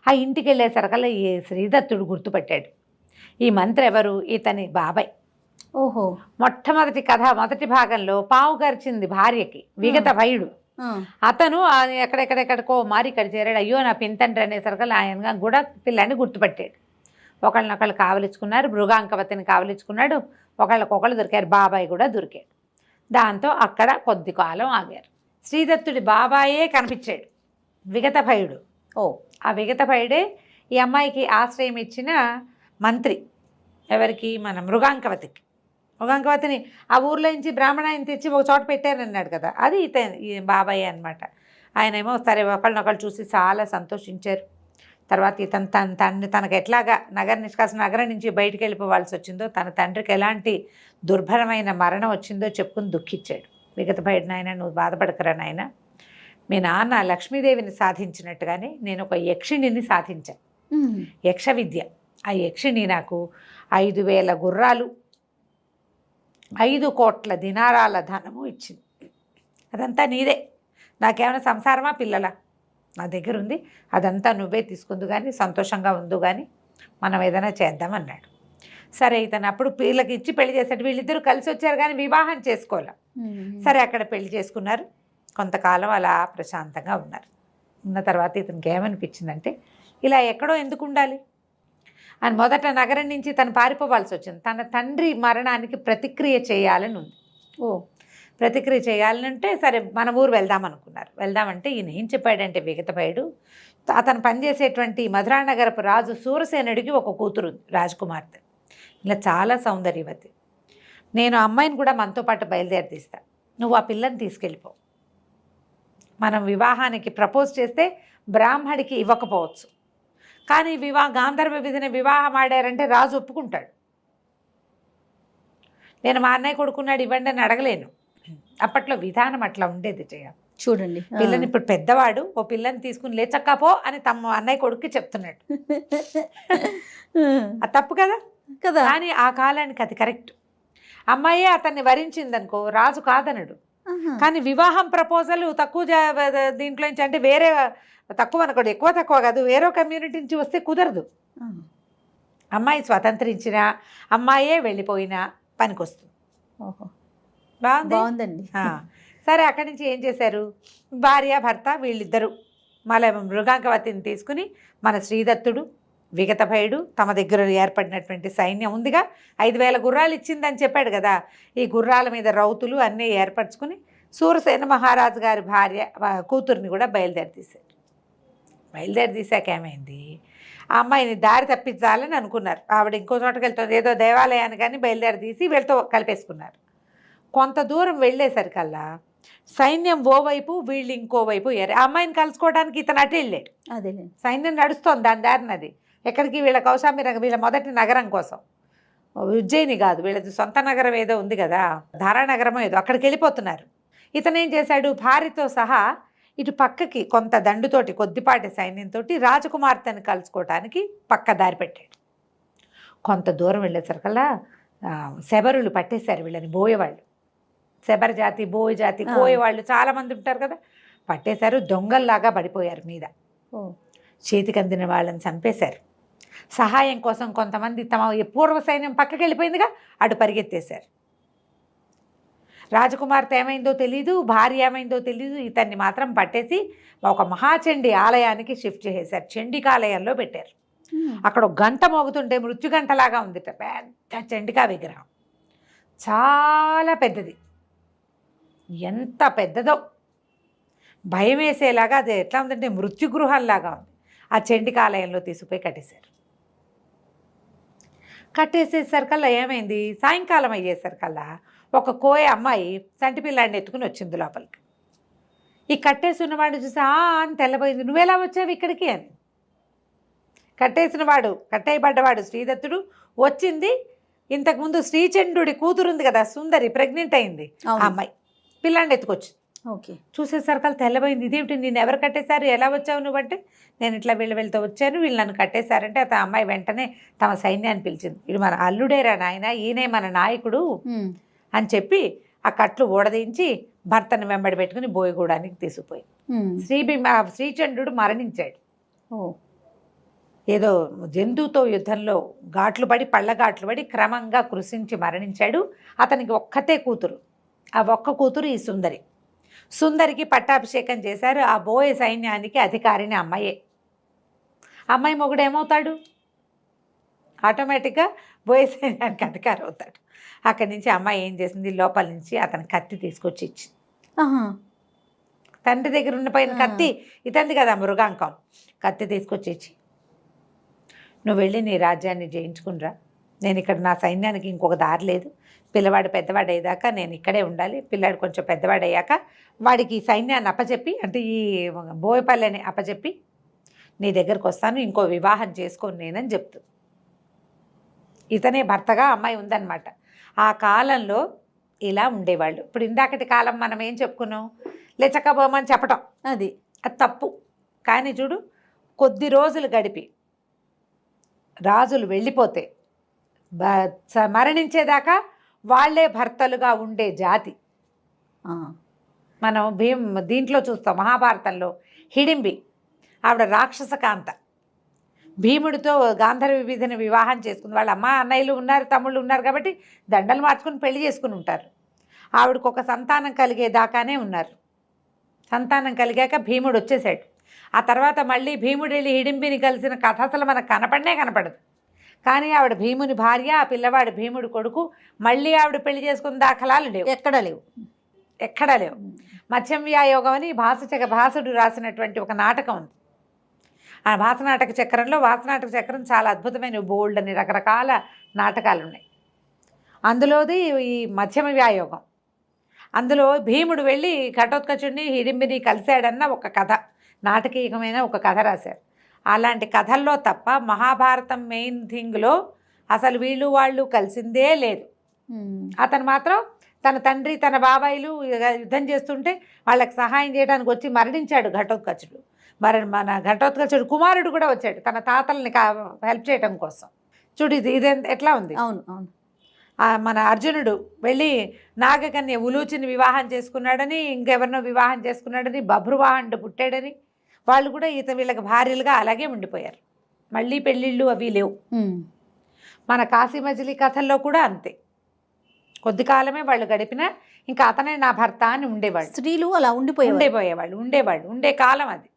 ఆ ఇంటికి వెళ్ళేసరికల్లా ఈ శ్రీదత్తుడు గుర్తుపట్టాడు. ఈ మంత్రి ఎవరు, ఇతని బాబాయ్. ఓహో. మొట్టమొదటి కథ మొదటి భాగంలో పావు గరిచింది భార్యకి విగత భయుడు. అతను ఎక్కడెక్కడెక్కడికో మారి ఇక్కడ చేరాడు. అయ్యో నా పింతండ్రి అనేసరికల్లా ఆయన కూడా పిల్లాన్ని గుర్తుపట్టాడు. ఒకళ్ళనొకళ్ళు కావలించుకున్నారు, మృగాంకవతిని కావలించుకున్నాడు, ఒకళ్ళకొకళ్ళు దొరికారు, బాబాయ్ కూడా దొరికాడు. దాంతో అక్కడ కొద్ది కాలం ఆగారు. శ్రీదత్తుడి బాబాయే కనిపించాడు, విగత భయుడు. ఆ విగత భయుడే ఈ అమ్మాయికి ఆశ్రయం ఇచ్చిన మంత్రి. ఎవరికి, మన మృగాంకవతికి. మృగాంకవతిని ఆ ఊర్లో నుంచి బ్రాహ్మణాయని తెచ్చి ఒక చోట పెట్టారన్నాడు కదా, అది ఈ బాబాయ్ అనమాట. ఆయనేమో సరే ఒకళ్ళనొకళ్ళు చూసి చాలా సంతోషించారు. తర్వాత ఇతను తండ్రి తనకు ఎట్లాగా నగరం నుంచి బయటికి వెళ్ళిపోవాల్సి వచ్చిందో, తన తండ్రికి ఎలాంటి దుర్భరమైన మరణం వచ్చిందో చెప్పుకుని దుఃఖించాడు. విగత భయుడు, నాయన నువ్వు బాధపడకరా నాయన, మీ నాన్న లక్ష్మీదేవిని సాధించినట్టుగానే నేను ఒక యక్షిణిని సాధించాను, యక్ష విద్య. ఆ యక్షిణి నాకు 5,000 గుర్రాలు 5 కోట్ల దినారాల ధనము ఇచ్చింది. అదంతా నీదే, నాకేమైనా సంసారమా పిల్లల, నా దగ్గర ఉంది, అదంతా నువ్వే తీసుకుందు కానీ, సంతోషంగా ఉందు కానీ, మనం ఏదైనా చేద్దామన్నాడు. సరే ఇతను అప్పుడు వీళ్ళకి ఇచ్చి పెళ్లి చేశాడు. వీళ్ళిద్దరూ కలిసి వచ్చారు కానీ వివాహం చేసుకోవాలి. సరే అక్కడ పెళ్లి చేసుకున్నారు. కొంతకాలం అలా ప్రశాంతంగా ఉన్నారు. ఉన్న తర్వాత ఇతనికి ఏమనిపించిందంటే, ఇలా ఎక్కడో ఎందుకు ఉండాలి, అని మొదట నగరం నుంచి తను పారిపోవాల్సి వచ్చింది. తన తండ్రి మరణానికి ప్రతిక్రియ చేయాలని ఉంది. ఓ ప్రతిక్రియ చేయాలంటే సరే మన ఊరు వెళ్దాం అనుకున్నారు. వెళ్దామంటే ఈయన ఏం చెప్పాడంటే విగతభయుడు, అతను పనిచేసేటువంటి మధురానగరపు రాజు సూరసేనుడికి ఒక కూతురు ఉంది, రాజకుమార్తె. ఇలా చాలా సౌందర్యవతి. నేను అమ్మాయిని కూడా మనతో పాటు బయలుదేరి తీస్తా, నువ్వు ఆ పిల్లని తీసుకెళ్ళిపో. మనం వివాహానికి ప్రపోజ్ చేస్తే బ్రాహ్మడికి ఇవ్వకపోవచ్చు, కానీ గాంధర్వ విధిని వివాహం ఆడారంటే రాజు ఒప్పుకుంటాడు. నేను మా అన్నయ్య కొడుకున్నాడు ఇవ్వండి అని అడగలేను. అప్పట్లో విధానం అట్లా ఉండేది. చూడండి, పిల్లని ఇప్పుడు పెద్దవాడు ఓ పిల్లని తీసుకుని లేచక్కపో అని తమ అన్నయ్య కొడుక్కి చెప్తున్నాడు. అది తప్పు కదా కదా. కానీ ఆ కాలానికి అది కరెక్ట్. అమ్మాయే అతన్ని వరించిందనుకో రాజు కాదనడు. కానీ వివాహం ప్రపోజల్ తక్కువ దీంట్లో నుంచి అంటే వేరే తక్కువ అనుకోండి, ఎక్కువ తక్కువ కాదు, వేరే కమ్యూనిటీ నుంచి వస్తే కుదరదు. అమ్మాయి స్వతంత్రించిన అమ్మాయే వెళ్ళిపోయినా పనికొస్తుంది. బాగుందండి. సరే, అక్కడి నుంచి ఏం చేశారు, భార్య భర్త వీళ్ళిద్దరూ మళ్ళీ మృగాంకవతిని తీసుకుని మన శ్రీదత్తుడు విగతభయుడు తమ దగ్గర ఏర్పడినటువంటి సైన్యం ఉందిగా, 5,000 గుర్రాలు ఇచ్చిందని చెప్పాడు కదా, ఈ గుర్రాల మీద రౌతులు అన్నీ ఏర్పరచుకుని సూరసేన మహారాజు గారి భార్య కూతుర్ని కూడా బయలుదేరి తీశాక ఏమైంది, ఆ అమ్మాయిని దారి తప్పించాలని అనుకున్నారు. ఆవిడ ఇంకో చోటకి వెళ్తుంది, ఏదో దేవాలయాన్ని కానీ బయలుదేరి తీసి వీళ్ళతో కలిపేసుకున్నారు. కొంత దూరం వెళ్ళేసరికల్లా సైన్యం ఓవైపు వీళ్ళు ఇంకోవైపు ఆ అమ్మాయిని కలుసుకోవడానికి ఇతను అటు వెళ్ళాడు. అదే సైన్యం నడుస్తోంది దాని దారినది. ఎక్కడికి, వీళ్ళ కౌశాంబి వీళ్ళ మొదటి నగరం కోసం, ఉజ్జయిని కాదు, వీళ్ళది సొంత నగరం ఏదో ఉంది కదా, ధారానగరమో ఏదో, అక్కడికి వెళ్ళిపోతున్నారు. ఇతను ఏం చేశాడు, భార్యతో సహా ఇటు పక్కకి కొంత దండుతోటి కొద్దిపాటి సైన్యంతో రాజకుమార్తెని కలుసుకోవటానికి పక్క దారి పెట్టాడు. కొంత దూరం వెళ్ళేసరికల్లా శబరులు పట్టేశారు వీళ్ళని, బోయేవాళ్ళు. శబర జాతి, బోయ జాతి, కోయేవాళ్ళు చాలామంది ఉంటారు కదా, పట్టేశారు. దొంగల్లాగా పడిపోయారు మీద. చేతికి అందిన వాళ్ళని చంపేశారు. సహాయం కోసం కొంతమంది తమ పూర్వ సైన్యం పక్కకి వెళ్ళిపోయిందిగా, అటు పరిగెత్తేశారు. రాజకుమార్తె ఏమైందో తెలీదు, భార్య ఏమైందో తెలీదు, ఇతన్ని మాత్రం పట్టేసి ఒక మహాచండి ఆలయానికి షిఫ్ట్ చేసేశారు. చండికాలయంలో పెట్టారు. అక్కడ ఒక గంట మోగుతుంటే మృత్యుగంటలాగా ఉందిట, పెద్ద చండికా విగ్రహం, చాలా పెద్దది. ఎంత పెద్దదో భయం వేసేలాగా, అది ఎట్లా ఉందంటే మృత్యుగృహంలాగా ఉంది. ఆ చండికాలయంలో తీసుకుపోయి కట్టేసేసరికల్లా ఏమైంది, సాయంకాలం అయ్యేసరికల్లా ఒక కోయ అమ్మాయి సంటి పిల్లాడిని ఎత్తుకుని వచ్చింది లోపలికి. ఈ కట్టేసి ఉన్నవాడిని చూసి అని తెల్లబోయింది, నువ్వెలా వచ్చావు ఇక్కడికి అని. కట్టేయబడ్డవాడు శ్రీదత్తుడు వచ్చింది. ఇంతకుముందు శ్రీచంద్రుడి కూతురుంది కదా సుందరి, ప్రెగ్నెంట్ అయింది. ఆ అమ్మాయి పిల్లాడిని ఎత్తుకొచ్చింది. ఓకే, చూసేసరికల్లా తెల్లబోయింది, ఇదేమిటి నేను ఎవరు కట్టేశారు, ఎలా వచ్చావు నువ్వంటే, నేను ఇట్లా వీళ్ళతో వచ్చాను, వీళ్ళు నన్ను కట్టేశారంటే ఆ అమ్మాయి వెంటనే తమ సైన్యాన్ని పిలిచింది. ఇది మన అల్లుడేరా నాయన, ఈయనే మన నాయకుడు అని చెప్పి ఆ కట్లు ఊడదించి భర్తను వెంబడి పెట్టుకుని బోయగూడానికి తీసుకుపోయి శ్రీచంద్రుడు మరణించాడు. ఏదో జంతువుతో యుద్ధంలో పళ్ళఘాట్లు పడి క్రమంగా కృషించి మరణించాడు. అతనికి ఒక్కతే కూతురు, ఆ ఒక్క కూతురు ఈ సుందరికి పట్టాభిషేకం చేశారు. ఆ బోయ సైన్యానికి అధికారిని అమ్మాయే. అమ్మాయి మొగుడు ఏమవుతాడు, ఆటోమేటిక్గా బోయ సైన్యానికి అధికారి అవుతాడు. అక్కడి నుంచి అమ్మాయి ఏం చేసింది, లోపల నుంచి అతని కత్తి తీసుకొచ్చి ఇచ్చింది. తండ్రి దగ్గర ఉండిపోయిన కత్తి ఇతంది కదా, మృగాంకం, కత్తి తీసుకొచ్చి ఇచ్చి, నువ్వు వెళ్ళి నీ రాజ్యాన్ని జయించుకునిరా, నేను ఇక్కడ నా సైన్యానికి ఇంకొక దారి లేదు, పిల్లవాడు పెద్దవాడు అయ్యేదాకా నేను ఇక్కడే ఉండాలి, పిల్లాడు కొంచెం పెద్దవాడు అయ్యాక వాడికి ఈ సైన్యాన్ని అప్పచెప్పి, అంటే ఈ బోయపల్లెని అప్పచెప్పి నీ దగ్గరకు వస్తాను, ఇంకో వివాహం చేసుకోను నేనని చెప్తుంది. ఇతనే భర్తగా అమ్మాయి ఉందన్నమాట. ఆ కాలంలో ఇలా ఉండేవాళ్ళు. ఇప్పుడు ఇందాకటి కాలం మనం ఏం చెప్పుకున్నాం, లేచకపోమని చెప్పటం, అది తప్పు. కానీ చూడు, కొద్ది రోజులు గడిపి రాజులు వెళ్ళిపోతే మరణించేదాకా వాళ్లే భర్తలుగా ఉండే జాతి. మనం దీంట్లో చూస్తాం, మహాభారతంలో హిడింబి, ఆవిడ రాక్షస కాంత, భీముడితో గాంధర్వ విధిని వివాహం చేసుకుంది. వాళ్ళ అమ్మ అన్నయ్యలు ఉన్నారు, తమ్ముళ్ళు ఉన్నారు కాబట్టి దండలు మార్చుకుని పెళ్లి చేసుకుని ఉంటారు. ఆవిడకు ఒక సంతానం కలిగేదాకానే ఉన్నారు. సంతానం కలిగాక భీముడు వచ్చేసాడు. ఆ తర్వాత మళ్ళీ భీముడు వెళ్ళి హిడింబిని కలిసిన కథ అసలు మనకు కనపడదు. కానీ ఆవిడ భీముని భార్య, ఆ పిల్లవాడు భీముడు కొడుకు. మళ్ళీ ఆవిడ పెళ్లి చేసుకున్న దాఖలాలు లేవు, ఎక్కడా లేవు. ఎక్కడా లేవు. మత్స్యవ్యాయోగం అని భాసుడు రాసినటువంటి ఒక నాటకం ఉంది. ఆ భాసనాటక చక్రంలో, భాసనాటక చక్రం చాలా అద్భుతమైన బోల్డ్ అని రకరకాల నాటకాలు ఉన్నాయి. అందులోది ఈ మధ్యమ వ్యాయోగం. అందులో భీముడు వెళ్ళి ఘటోత్కచుడిని హిడింబిని కలిశాడన్న ఒక కథ, నాటకీయమైన ఒక కథ రాశారు. అలాంటి కథల్లో తప్ప మహాభారతం మెయిన్ థింగ్లో అసలు వీళ్ళు వాళ్ళు కలిసిందే లేదు. అతను మాత్రం తన తండ్రి తన బాబాయిలు యుద్ధం చేస్తుంటే వాళ్ళకి సహాయం చేయడానికి వచ్చి మరణించాడు ఘటోత్కచుడు. మరి మన ఘటోత్కచుడు కుమారుడు కూడా వచ్చాడు తన తాతల్ని హెల్ప్ చేయడం కోసం. చూడు ఇది ఎట్లా ఉంది. అవును అవును. మన అర్జునుడు వెళ్ళి నాగకన్య ఉలూచిని వివాహం చేసుకున్నాడని, ఇంకెవరినో వివాహం చేసుకున్నాడని, బభ్రువాహనుడు పుట్టాడని, వాళ్ళు కూడా వీళ్ళకి భార్యలుగా అలాగే ఉండిపోయారు. మళ్ళీ పెళ్ళిళ్ళు అవి లేవు. మన కాశీ మజిలీ కథల్లో కూడా అంతే. కొద్ది కాలమే వాళ్ళు గడిపినా ఇంకా అతనే నా భర్త అని ఉండేవాళ్ళు. స్త్రీలు అలా ఉండేవాళ్ళు ఉండే కాలం అది.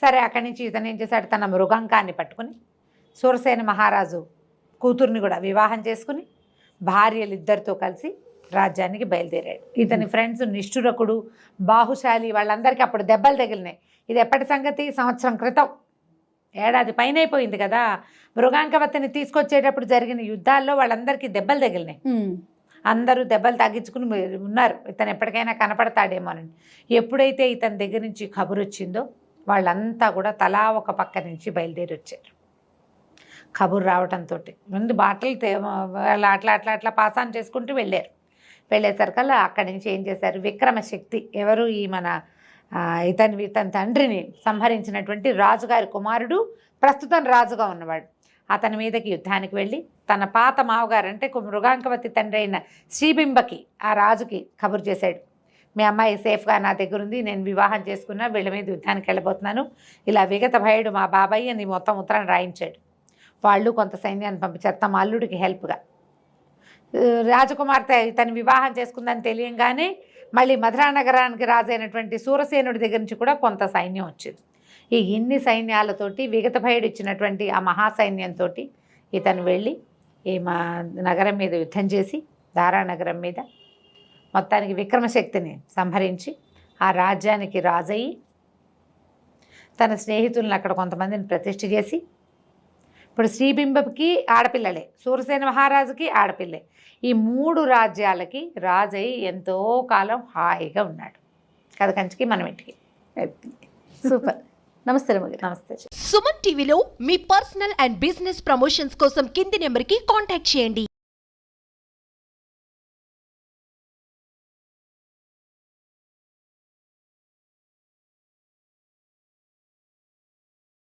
సరే, అక్కడి నుంచి ఇతను ఏం చేశాడు, తన మృగంకాన్ని పట్టుకుని సూరసేన మహారాజు కూతుర్ని కూడా వివాహం చేసుకుని భార్యలిద్దరితో కలిసి రాజ్యానికి బయలుదేరాడు. ఇతని ఫ్రెండ్స్ నిష్ఠురకుడు, బాహుశాలి వాళ్ళందరికీ అప్పుడు దెబ్బలు తగిలినాయి. ఇది ఎప్పటి సంగతి? సంవత్సరం క్రితం, ఏడాది పైన అయిపోయింది కదా. మృగాంకవతిని తీసుకొచ్చేటప్పుడు జరిగిన యుద్ధాల్లో వాళ్ళందరికీ దెబ్బలు తగిలినాయి. అందరూ దెబ్బలు తగ్గించుకుని ఉన్నారు, ఇతను ఎప్పటికైనా కనపడతాడేమోనని. ఎప్పుడైతే ఇతని దగ్గర నుంచి కబురు వచ్చిందో వాళ్ళంతా కూడా తలా ఒక పక్క నుంచి బయలుదేరి వచ్చారు. కబురు రావడంతో ముందు బాటలు అట్లా పాసాన్ చేసుకుంటూ వెళ్ళేసరికల్లా అక్కడి నుంచి ఏం చేశారు, విక్రమశక్తి ఎవరు, ఈ మన ఇతని తండ్రిని సంహరించినటువంటి రాజుగారి కుమారుడు, ప్రస్తుతం రాజుగా ఉన్నవాడు, అతని మీదకి యుద్ధానికి వెళ్ళి తన పాత మావగారు అంటే మృగాంకవతి తండ్రి అయిన శ్రీబింబకి, ఆ రాజుకి కబురు చేశాడు. మీ అమ్మాయి సేఫ్గా నా దగ్గర ఉంది, నేను వివాహం చేసుకున్నా, వీళ్ళ మీద యుద్ధానికి వెళ్ళబోతున్నాను, ఇలా విగత భయుడు మా బాబాయ్ అని మొత్తం ఉత్తరాన్ని రాయించాడు. వాళ్ళు కొంత సైన్యాన్ని పంపించారు తమ అల్లుడికి హెల్ప్గా. రాజకుమార్తె ఇతను వివాహం చేసుకుందని తెలియంగానే మళ్ళీ మధురా నగరానికి రాజైనటువంటి సూరసేనుడి దగ్గర నుంచి కూడా కొంత సైన్యం వచ్చింది. ఈ ఇన్ని సైన్యాలతోటి విగత భయుడు ఇచ్చినటువంటి ఆ మహాసైన్యంతో ఇతను వెళ్ళి ఈ మా నగరం మీద యుద్ధం చేసి, దారానగరం మీద మొత్తానికి విక్రమశక్తిని సంహరించి ఆ రాజ్యానికి రాజయ్యి తన స్నేహితులను అక్కడ కొంతమందిని ప్రతిష్ఠ చేసి, ఇప్పుడు శ్రీబింబకి ఆడపిల్లలే, సూరసేన మహారాజుకి ఆడపిల్లే, ఈ 3 రాజ్యాలకి రాజయ్యి ఎంతో కాలం హాయిగా ఉన్నాడు. కథ కంచికి మనం ఇంటికి. సూపర్. నమస్తే రమగారు. నమస్తే. సుమన్ టీవీలో మీ పర్సనల్ అండ్ బిజినెస్ ప్రమోషన్స్ కోసం కింది నెంబర్కి కాంటాక్ట్ చేయండి.